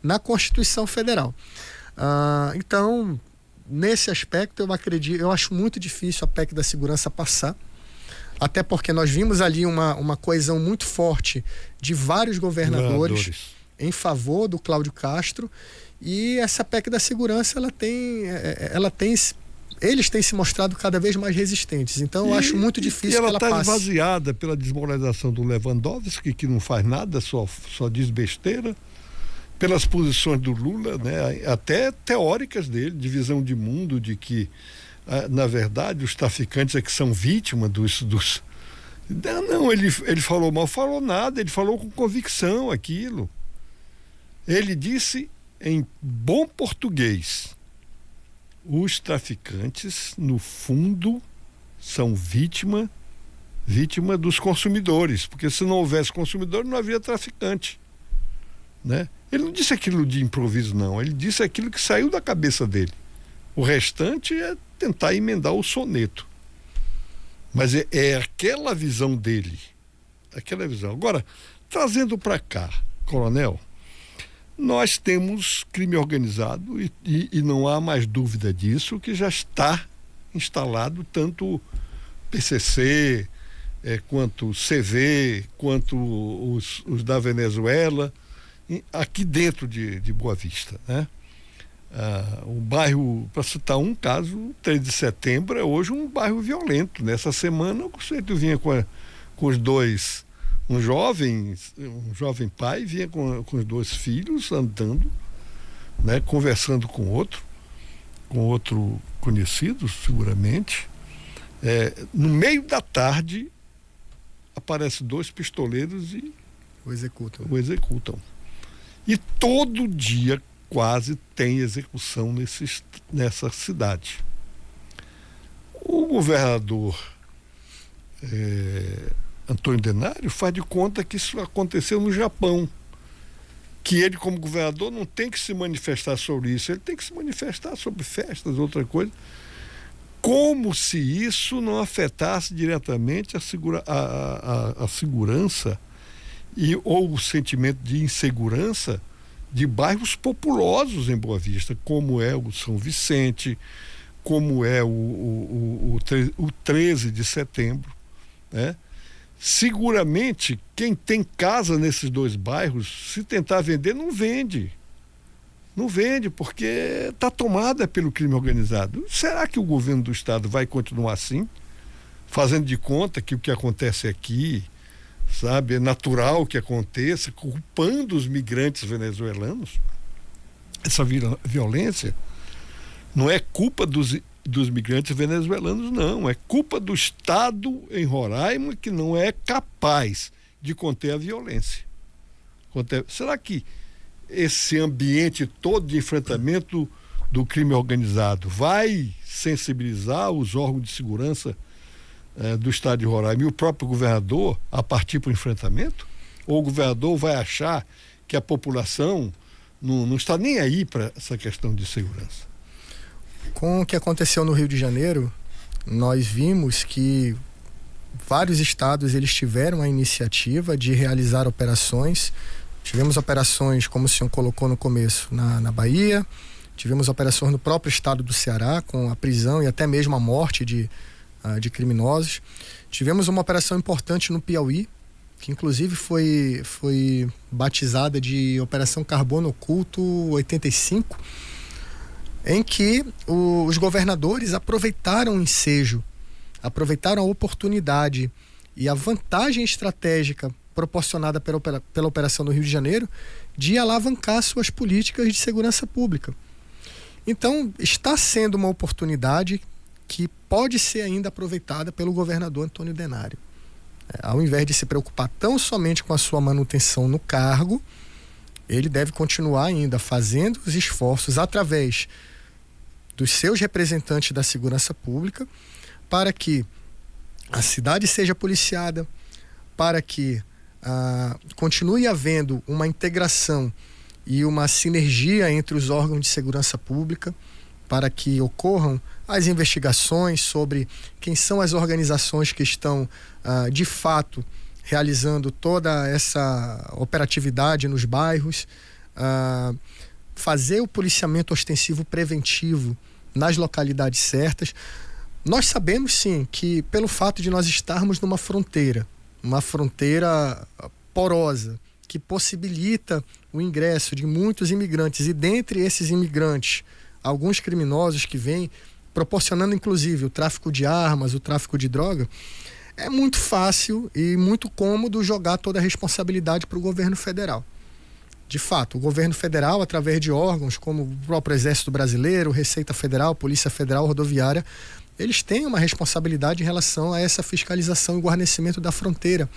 na Constituição Federal. Então, nesse aspecto, eu acho muito difícil a PEC da segurança passar, até porque nós vimos ali uma coesão muito forte de vários governadores em favor do Cláudio Castro, e essa PEC da segurança eles têm se mostrado cada vez mais resistentes. Então, eu acho muito difícil que ela passe. Ela está esvaziada pela desmoralização do Lewandowski, que não faz nada, só diz besteira, pelas posições do Lula, né, até teóricas dele, de visão de mundo, de que, na verdade, os traficantes é que são vítimas dos... Não, ele falou mal, falou nada, ele falou com convicção aquilo. Ele disse em bom português, os traficantes, no fundo, são vítima dos consumidores, porque se não houvesse consumidor, não havia traficante, né? Ele não disse aquilo de improviso, não. Ele disse aquilo que saiu da cabeça dele. O restante é tentar emendar o soneto. Mas é aquela visão dele. Aquela visão. Agora, trazendo para cá, coronel, nós temos crime organizado e não há mais dúvida disso, que já está instalado tanto PCC, quanto CV, quanto os da Venezuela, aqui dentro de Boa Vista, né? O bairro, para citar um caso, 3 de setembro é hoje um bairro violento. Nessa semana o conceito vinha com os dois, um jovem pai vinha com os 2 filhos andando, né, conversando com outro conhecido, seguramente. No meio da tarde aparecem 2 pistoleiros e o executam. E todo dia quase tem execução nessa cidade. O governador Antônio Denário faz de conta que isso aconteceu no Japão. que ele, como governador, não tem que se manifestar sobre isso, ele tem que se manifestar sobre festas, outra coisa, como se isso não afetasse diretamente a segurança ou o sentimento de insegurança de bairros populosos em Boa Vista, como é o São Vicente, como é o 13 de setembro, né? Seguramente, quem tem casa nesses dois bairros, se tentar vender, não vende. Não vende, porque está tomada pelo crime organizado. Será que o governo do estado vai continuar assim? Fazendo de conta que o que acontece aqui, sabe, é natural que aconteça, culpando os migrantes venezuelanos? Essa violência não é culpa dos migrantes venezuelanos, não. É culpa do Estado em Roraima, que não é capaz de conter a violência. Será que esse ambiente todo de enfrentamento do crime organizado vai sensibilizar os órgãos de segurança do Estado de Roraima e o próprio governador a partir para o enfrentamento? Ou o governador vai achar que a população não está nem aí para essa questão de segurança? Com o que aconteceu no Rio de Janeiro, nós vimos que vários estados eles tiveram a iniciativa de realizar operações. Tivemos operações, como o senhor colocou no começo, na Bahia, tivemos operações no próprio estado do Ceará, com a prisão e até mesmo a morte de criminosos. Tivemos uma operação importante no Piauí, que inclusive foi batizada de Operação Carbono Oculto 85, em que os governadores aproveitaram o ensejo, aproveitaram a oportunidade e a vantagem estratégica proporcionada pela operação do Rio de Janeiro de alavancar suas políticas de segurança pública. Então, está sendo uma oportunidade que pode ser ainda aproveitada pelo governador Antônio Denário. Ao invés de se preocupar tão somente com a sua manutenção no cargo, ele deve continuar ainda fazendo os esforços através dos seus representantes da segurança pública para que a cidade seja policiada, para que continue havendo uma integração e uma sinergia entre os órgãos de segurança pública, para que ocorram as investigações sobre quem são as organizações que estão de fato realizando toda essa operatividade nos bairros, fazer o policiamento ostensivo preventivo nas localidades certas. Nós sabemos sim que pelo fato de nós estarmos numa fronteira, uma fronteira porosa, que possibilita o ingresso de muitos imigrantes, e dentre esses imigrantes, alguns criminosos que vêm proporcionando inclusive o tráfico de armas, o tráfico de droga, é muito fácil e muito cômodo jogar toda a responsabilidade para o governo federal. De fato, o governo federal, através de órgãos como o próprio Exército Brasileiro, Receita Federal, Polícia Federal, Rodoviária, eles têm uma responsabilidade em relação a essa fiscalização e guarnecimento da fronteira.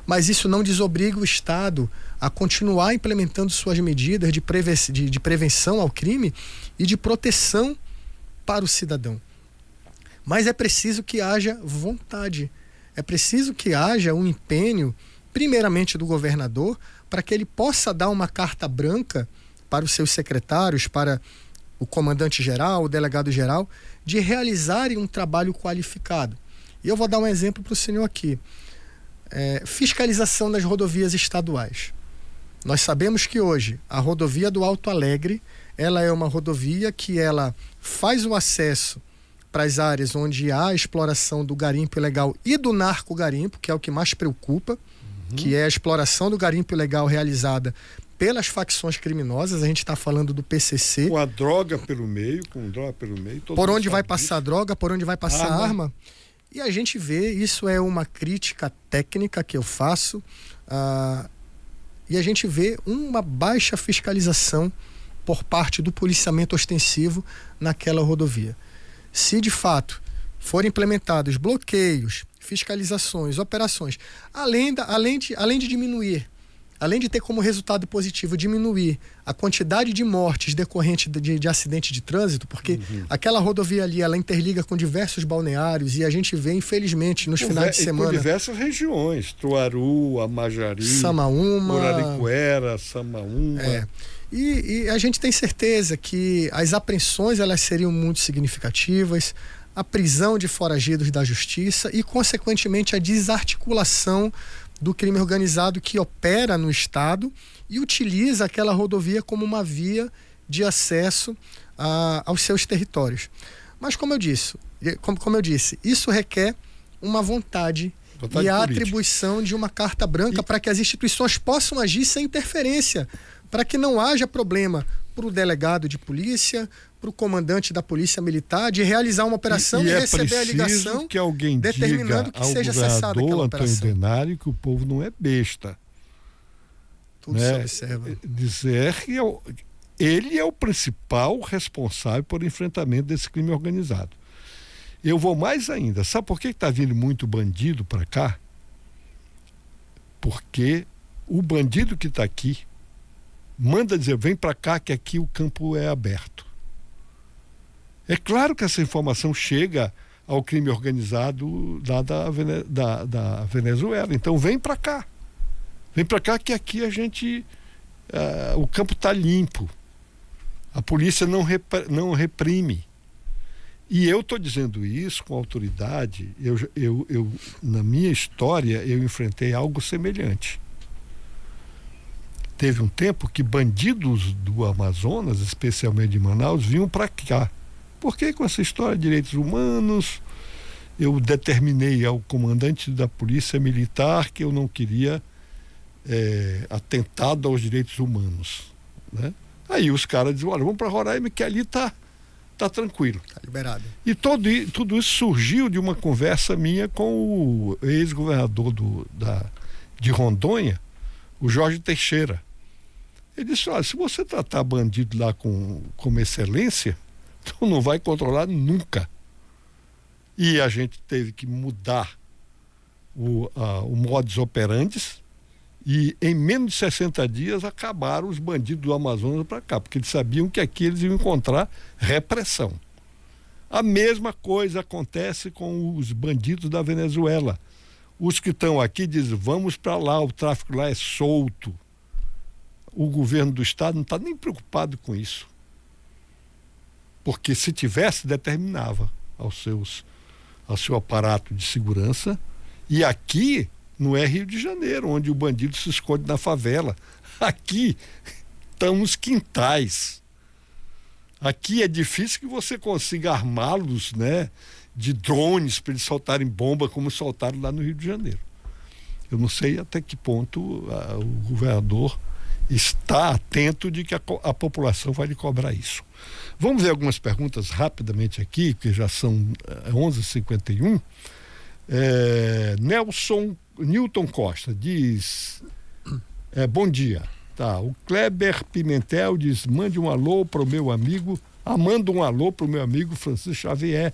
Mas isso não desobriga o Estado a continuar implementando suas medidas de prevenção ao crime e de proteção para o cidadão. Mas é preciso que haja vontade, é preciso que haja um empenho, primeiramente do governador, para que ele possa dar uma carta branca para os seus secretários, para o comandante-geral, o delegado-geral, de realizarem um trabalho qualificado. E eu vou dar um exemplo para o senhor aqui. Fiscalização das rodovias estaduais. Nós sabemos que hoje a rodovia do Alto Alegre, ela é uma rodovia que ela faz o acesso para as áreas onde há a exploração do garimpo ilegal e do narco-garimpo, que é o que mais preocupa, que é a exploração do garimpo ilegal realizada pelas facções criminosas. A gente está falando do PCC. Com droga pelo meio. Por onde vai passar droga, por onde vai passar arma. E a gente vê, isso é uma crítica técnica que eu faço, e a gente vê uma baixa fiscalização por parte do policiamento ostensivo naquela rodovia. Se de fato forem implementados bloqueios, fiscalizações, operações, além de diminuir além de ter como resultado positivo diminuir a quantidade de mortes decorrentes de acidente de trânsito, porque aquela rodovia ali, ela interliga com diversos balneários, e a gente vê, infelizmente, nos finais de semana... Com diversas regiões, Truaru, Amajari, Samaúma... Oraricuera, Samaúma... E a gente tem certeza que as apreensões, elas seriam muito significativas, a prisão de foragidos da justiça e, consequentemente, a desarticulação do crime organizado que opera no Estado e utiliza aquela rodovia como uma via de acesso aos seus territórios. Mas, como eu disse, isso requer uma vontade e a política. atribuição de uma carta branca para que as instituições possam agir sem interferência, para que não haja problema para o delegado de polícia, para o comandante da polícia militar, de realizar uma operação e receber a ligação que alguém determinando que seja cessada aquela operação. Antônio Denário, que o povo não é besta. Tudo se observa. Dizer que ele é o principal responsável por enfrentamento desse crime organizado. Eu vou mais ainda. Sabe por que está vindo muito bandido para cá? Porque o bandido que está aqui manda dizer, vem para cá que aqui o campo é aberto. É claro que essa informação chega ao crime organizado lá da Venezuela. Então vem para cá. Vem para cá que aqui a gente... o campo está limpo. A polícia não reprime. E eu estou dizendo isso com autoridade. Eu, na minha história, eu enfrentei algo semelhante. Teve um tempo que bandidos do Amazonas, especialmente de Manaus, vinham para cá. Porque com essa história de direitos humanos, eu determinei ao comandante da polícia militar que eu não queria atentado aos direitos humanos, né? Aí os caras dizem, olha, vamos para Roraima que ali tá tranquilo. Está liberado. E tudo isso surgiu de uma conversa minha com o ex-governador de Rondônia, o Jorge Teixeira. Ele disse, olha, se você tratar bandido lá com excelência, tu não vai controlar nunca. E a gente teve que mudar o modus operandi, e em menos de 60 dias acabaram os bandidos do Amazonas para cá, porque eles sabiam que aqui eles iam encontrar repressão. A mesma coisa acontece com os bandidos da Venezuela. Os que estão aqui dizem, vamos para lá, o tráfico lá é solto. O governo do estado não está nem preocupado com isso. Porque se tivesse, determinava ao seu aparato de segurança. E aqui não é Rio de Janeiro, onde o bandido se esconde na favela. Aqui estão os quintais. Aqui é difícil que você consiga armá-los, né, de drones para eles soltarem bomba como soltaram lá no Rio de Janeiro. Eu não sei até que ponto o governador está atento de que a população vai lhe cobrar isso. Vamos ver algumas perguntas rapidamente aqui, que já são 11h51. Newton Costa diz, bom dia. Tá, o Kleber Pimentel diz, mande um alô para o meu amigo, manda um alô para o meu amigo Francisco Xavier,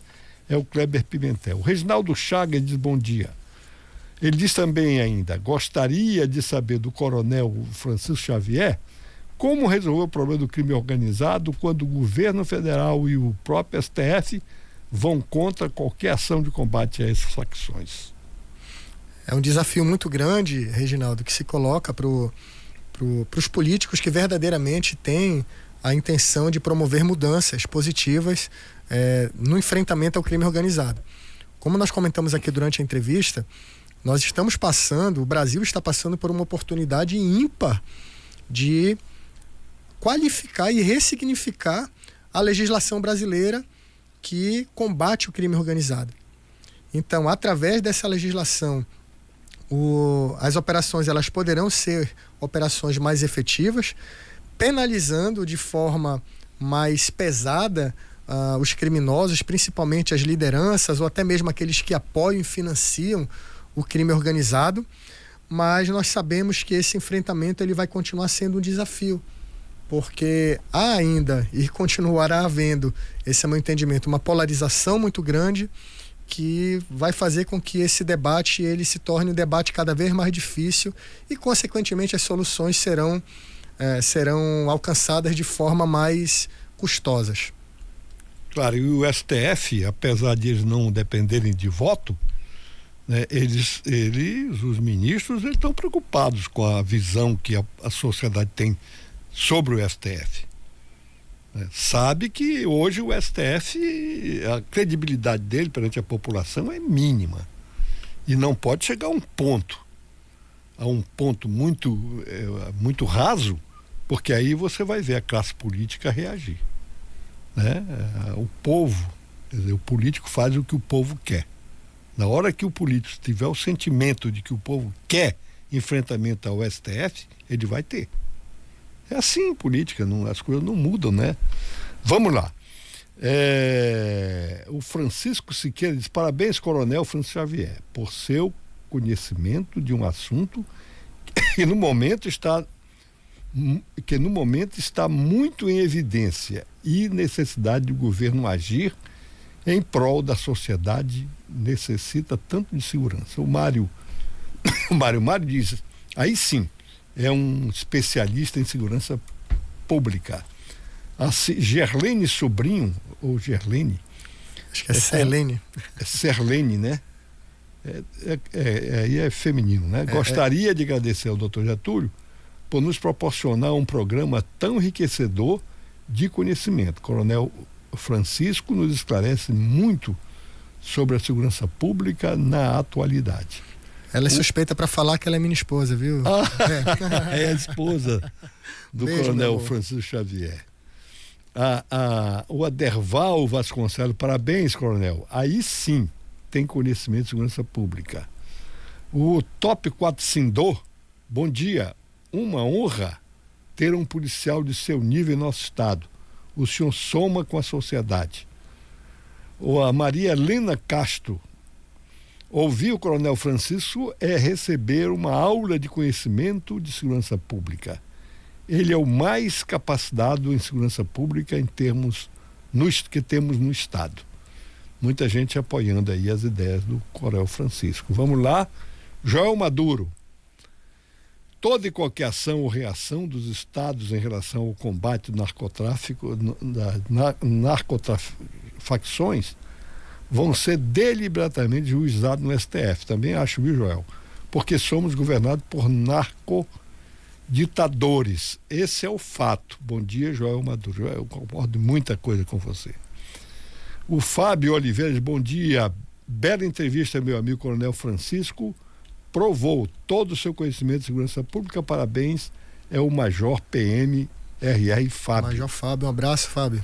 é o Kleber Pimentel. O Reginaldo Chagas diz, bom dia. Ele diz também ainda, gostaria de saber do coronel Francisco Xavier como resolver o problema do crime organizado quando o governo federal e o próprio STF vão contra qualquer ação de combate a essas facções. É um desafio muito grande, Reginaldo, que se coloca para os políticos que verdadeiramente têm a intenção de promover mudanças positivas no enfrentamento ao crime organizado. Como nós comentamos aqui durante a entrevista, o Brasil está passando por uma oportunidade ímpar de qualificar e ressignificar a legislação brasileira que combate o crime organizado. Então, através dessa legislação, as operações elas poderão ser operações mais efetivas, penalizando de forma mais pesada os criminosos, principalmente as lideranças ou até mesmo aqueles que apoiam e financiam o crime organizado, mas nós sabemos que esse enfrentamento ele vai continuar sendo um desafio, porque há ainda e continuará havendo, esse é meu entendimento, uma polarização muito grande que vai fazer com que esse debate ele se torne um debate cada vez mais difícil e, consequentemente, as soluções serão alcançadas de forma mais custosas. Claro, e o STF, apesar de eles não dependerem de voto, né, os ministros, eles estão preocupados com a visão que a sociedade tem sobre o STF. Sabe que hoje o STF, a credibilidade dele perante a população é mínima e não pode chegar a um ponto muito raso, porque aí você vai ver a classe política reagir, né? O povo, quer dizer, o político faz o que o povo quer. Na hora que o político tiver o sentimento de que o povo quer enfrentamento ao STF, ele vai ter. É assim em política, as coisas não mudam, né? Vamos lá. O Francisco Siqueira diz: parabéns, Coronel Francisco Xavier, por seu conhecimento de um assunto que no momento está muito em evidência e necessidade do governo agir em prol da sociedade, necessita tanto de segurança. O Mário diz: aí sim, é um especialista em segurança pública. A Gerlene Sobrinho, ou Gerlene, acho que é Serlene. É Serlene, né? Aí é feminino, né? Gostaria de agradecer ao Dr. Getúlio por nos proporcionar um programa tão enriquecedor de conhecimento. Coronel Francisco nos esclarece muito sobre a segurança pública na atualidade. Ela é suspeita para falar que ela é minha esposa, viu? É a esposa do Beijo, Coronel Francisco Xavier. O Aderval Vasconcelos: parabéns, Coronel. Aí sim tem conhecimento de segurança pública. O Top 4 Sindor: bom dia. Uma honra ter um policial de seu nível em nosso estado. O senhor soma com a sociedade. A Maria Helena Castro: ouvir o Coronel Francisco é receber uma aula de conhecimento de segurança pública. Ele é o mais capacitado em segurança pública em termos que temos no estado. Muita gente apoiando aí as ideias do Coronel Francisco. Vamos lá. Joel Maduro: toda e qualquer ação ou reação dos estados em relação ao combate ao narcotráfico, facções, vão ser deliberadamente juizados no STF. Também acho, viu, Joel? Porque somos governados por narcoditadores. Esse é o fato. Bom dia, Joel Maduro. Eu concordo em muita coisa com você. O Fábio Oliveira: bom dia. Bela entrevista, meu amigo Coronel Francisco. Provou todo o seu conhecimento de segurança pública. Parabéns. É o Major PM RR Fábio. Major Fábio, um abraço, Fábio.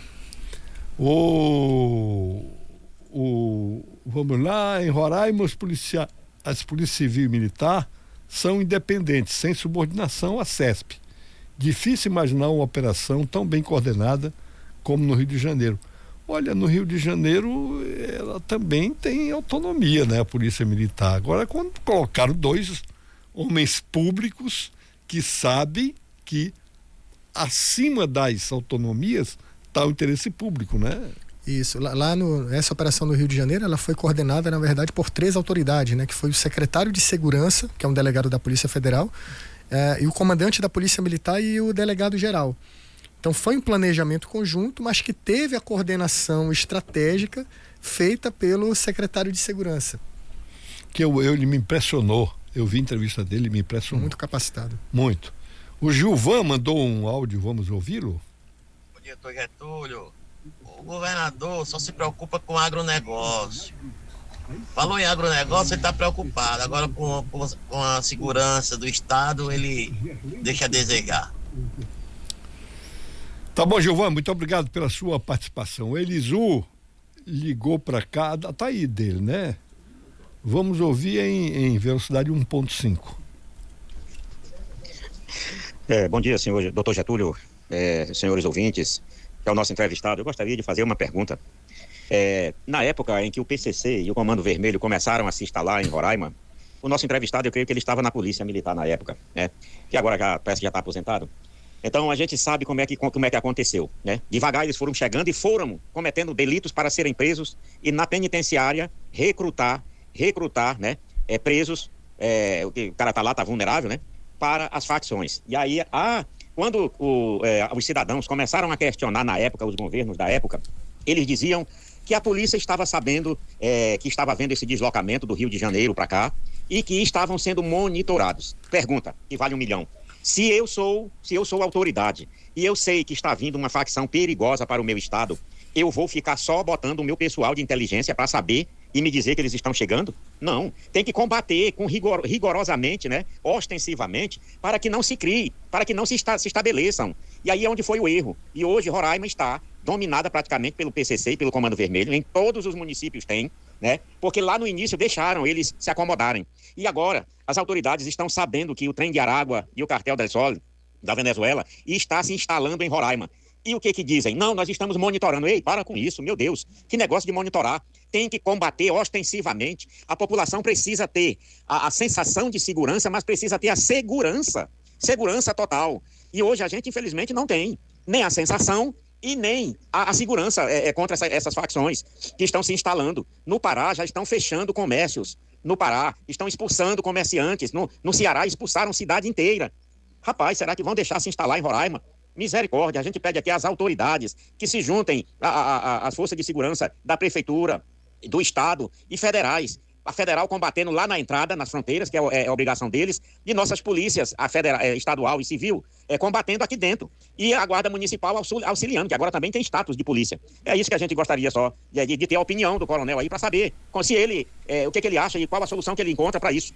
Vamos lá. Em Roraima, as polícias civil e militar são independentes, sem subordinação à CESP. Difícil imaginar uma operação tão bem coordenada como no Rio de Janeiro. Olha, no Rio de Janeiro ela também tem autonomia, né? A Polícia Militar. Agora, quando colocaram 2 homens públicos que sabem que acima das autonomias está o interesse público, né? Isso. Essa operação no Rio de Janeiro, ela foi coordenada, na verdade, por 3 autoridades, né? Que foi o secretário de Segurança, que é um delegado da Polícia Federal, e o comandante da Polícia Militar e o delegado geral. Então foi um planejamento conjunto, mas que teve a coordenação estratégica feita pelo secretário de Segurança. Ele me impressionou. Eu vi a entrevista dele, me impressionou. Muito capacitado. Muito. O Gilvan mandou um áudio, vamos ouvi-lo? Bom dia, Dr. Getúlio. O governador só se preocupa com agronegócio. Falou em agronegócio, ele está preocupado. Agora com a segurança do Estado, ele deixa a desejar. Tá bom, Gilvan, muito obrigado pela sua participação. O Elisu ligou para cá, tá aí dele, né? Vamos ouvir em velocidade 1.5. Bom dia, senhor Dr. Getúlio, senhores ouvintes, que é o nosso entrevistado. Eu gostaria de fazer uma pergunta. Na época em que o PCC e o Comando Vermelho começaram a se instalar em Roraima, o nosso entrevistado, eu creio que ele estava na Polícia Militar na época, né? Que agora parece que já está aposentado. Então a gente sabe como é que aconteceu, né? Devagar eles foram chegando e foram cometendo delitos para serem presos e na penitenciária recrutar, né? Presos, o cara tá vulnerável, né? Para as facções. E aí, quando os cidadãos começaram a questionar na época, os governos da época, eles diziam que a polícia estava sabendo, que estava vendo esse deslocamento do Rio de Janeiro para cá e que estavam sendo monitorados. Pergunta, que vale 1 milhão. Se eu sou autoridade e eu sei que está vindo uma facção perigosa para o meu estado, eu vou ficar só botando o meu pessoal de inteligência para saber e me dizer que eles estão chegando? Não, tem que combater rigorosamente, né? Ostensivamente, para que não se crie, para que não se estabeleçam. E aí é onde foi o erro. E hoje Roraima está dominada praticamente pelo PCC e pelo Comando Vermelho, em todos os municípios tem, né? Porque lá no início deixaram eles se acomodarem. E agora as autoridades estão sabendo que o Trem de Aragua e o Cartel del Sol da Venezuela está se instalando em Roraima. E o que dizem? Não, nós estamos monitorando. Ei, para com isso, meu Deus. Que negócio de monitorar. Tem que combater ostensivamente. A população precisa ter a sensação de segurança, mas precisa ter a segurança. Segurança total. E hoje a gente, infelizmente, não tem nem a sensação e nem a segurança contra essas facções que estão se instalando. No Pará já estão fechando comércios. No Pará estão expulsando comerciantes. No Ceará expulsaram cidade inteira. Rapaz, será que vão deixar se instalar em Roraima? Misericórdia, a gente pede aqui às autoridades que se juntem às forças de segurança da prefeitura, do estado e federais. A federal combatendo lá na entrada, nas fronteiras, que é a obrigação deles, e nossas polícias, a federal, estadual e civil, combatendo aqui dentro. E a guarda municipal auxiliando, que agora também tem status de polícia. É isso que a gente gostaria só de ter a opinião do coronel aí para saber se ele, o que ele acha e qual a solução que ele encontra para isso.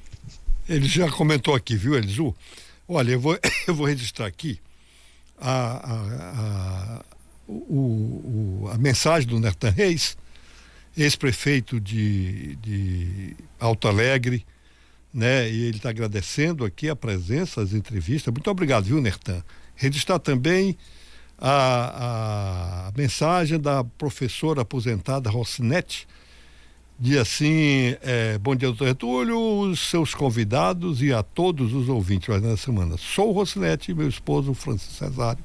Ele já comentou aqui, viu, Elisu? Olha, eu vou registrar aqui a mensagem do Nertan Reis, ex-prefeito de Alto Alegre, né? E ele está agradecendo aqui a presença, as entrevistas. Muito obrigado, viu, Nertan? Registrar também a mensagem da professora aposentada Rocinete, diz assim: bom dia, doutor Getúlio, os seus convidados e a todos os ouvintes na semana. Sou Rocinete e meu esposo Francisco Cesário,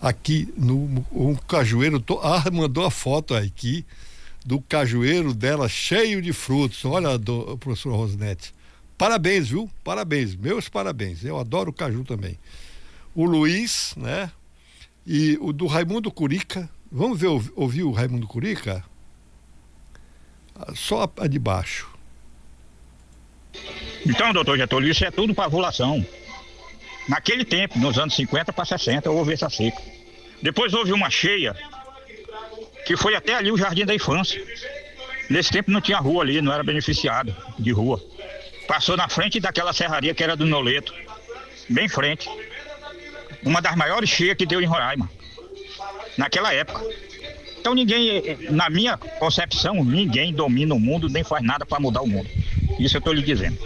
aqui no cajueiro. Mandou a foto aqui do cajueiro dela cheio de frutos. Olha, professora Rosinete, parabéns, viu? Parabéns, meus parabéns. Eu adoro o caju também. O Luiz, né? E o do Raimundo Curica. Vamos ouvir o Raimundo Curica? Só a de baixo. Então, doutor Getúlio, isso é tudo pavulação. Naquele tempo, nos anos 50 para 60, houve essa seca. Depois houve uma cheia, que foi até ali o Jardim da Infância. Nesse tempo não tinha rua ali, não era beneficiado de rua. Passou na frente daquela serraria que era do Noleto, bem frente. Uma das maiores cheias que deu em Roraima, naquela época. Então ninguém, na minha concepção, ninguém domina o mundo, nem faz nada para mudar o mundo. Isso eu estou lhe dizendo.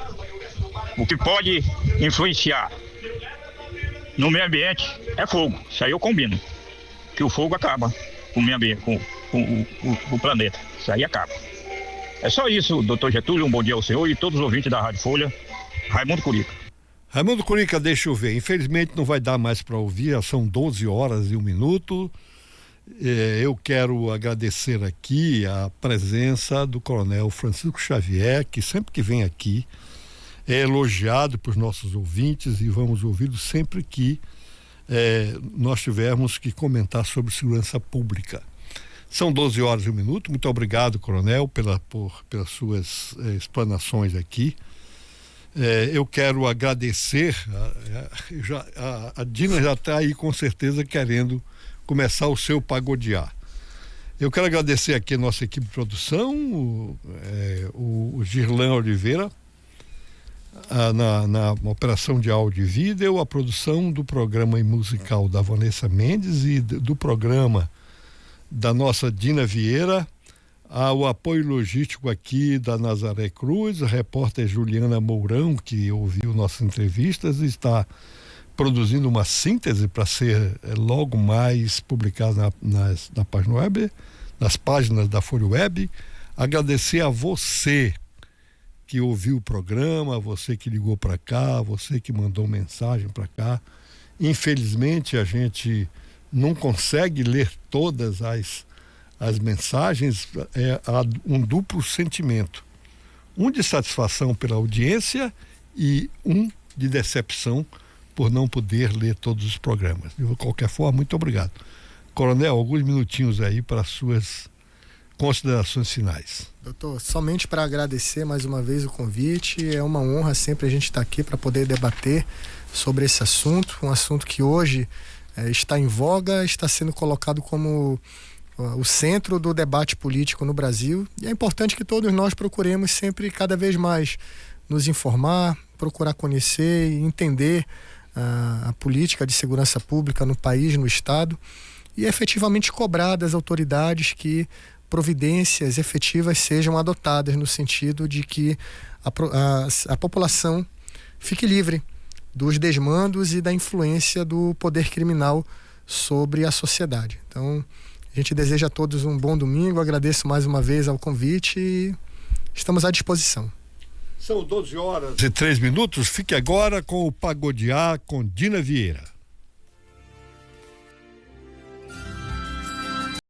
O que pode influenciar no meio ambiente é fogo. Isso aí eu combino. Que o fogo acaba com o meio ambiente, com o planeta. Isso aí acaba. É só isso, doutor Getúlio. Um bom dia ao senhor e todos os ouvintes da Rádio Folha. Raimundo Curica. Raimundo Curica, deixa eu ver. Infelizmente não vai dar mais para ouvir, já são 12 horas e 1 minuto. Eu quero agradecer aqui a presença do coronel Francisco Xavier, que sempre que vem aqui é elogiado por nossos ouvintes e vamos ouvi-lo sempre que nós tivermos que comentar sobre segurança pública. São 12 horas e 1 minuto. Muito obrigado, coronel, pelas suas explanações aqui. Eu quero agradecer, a Dina já está aí com certeza querendo começar o seu pagodear. Eu quero agradecer aqui a nossa equipe de produção, o Girlan Oliveira, na operação de áudio e vídeo, a produção do programa musical da Vanessa Mendes e do programa da nossa Dina Vieira, o apoio logístico aqui da Nazaré Cruz, a repórter Juliana Mourão, que ouviu nossas entrevistas e está produzindo uma síntese para ser logo mais publicada na página web, nas páginas da Folha Web. Agradecer a você que ouviu o programa, a você que ligou para cá, a você que mandou mensagem para cá Infelizmente, a gente não consegue ler todas as mensagens, há um duplo sentimento. Um de satisfação pela audiência e um de decepção por não poder ler todos os programas. De qualquer forma, muito obrigado. Coronel, alguns minutinhos aí para as suas considerações finais. Doutor, somente para agradecer mais uma vez o convite. É uma honra sempre a gente estar aqui para poder debater sobre esse assunto, um assunto que hoje está em voga, está sendo colocado como o centro do debate político no Brasil, e é importante que todos nós procuremos sempre cada vez mais nos informar, procurar conhecer e entender a política de segurança pública no país, no estado, e efetivamente cobrar das autoridades que providências efetivas sejam adotadas no sentido de que a população fique livre dos desmandos e da influência do poder criminal sobre a sociedade. Então, a gente deseja a todos um bom domingo, agradeço mais uma vez ao convite e estamos à disposição. São 12 horas e 3 minutos, fique agora com o Pagodear com Dina Vieira.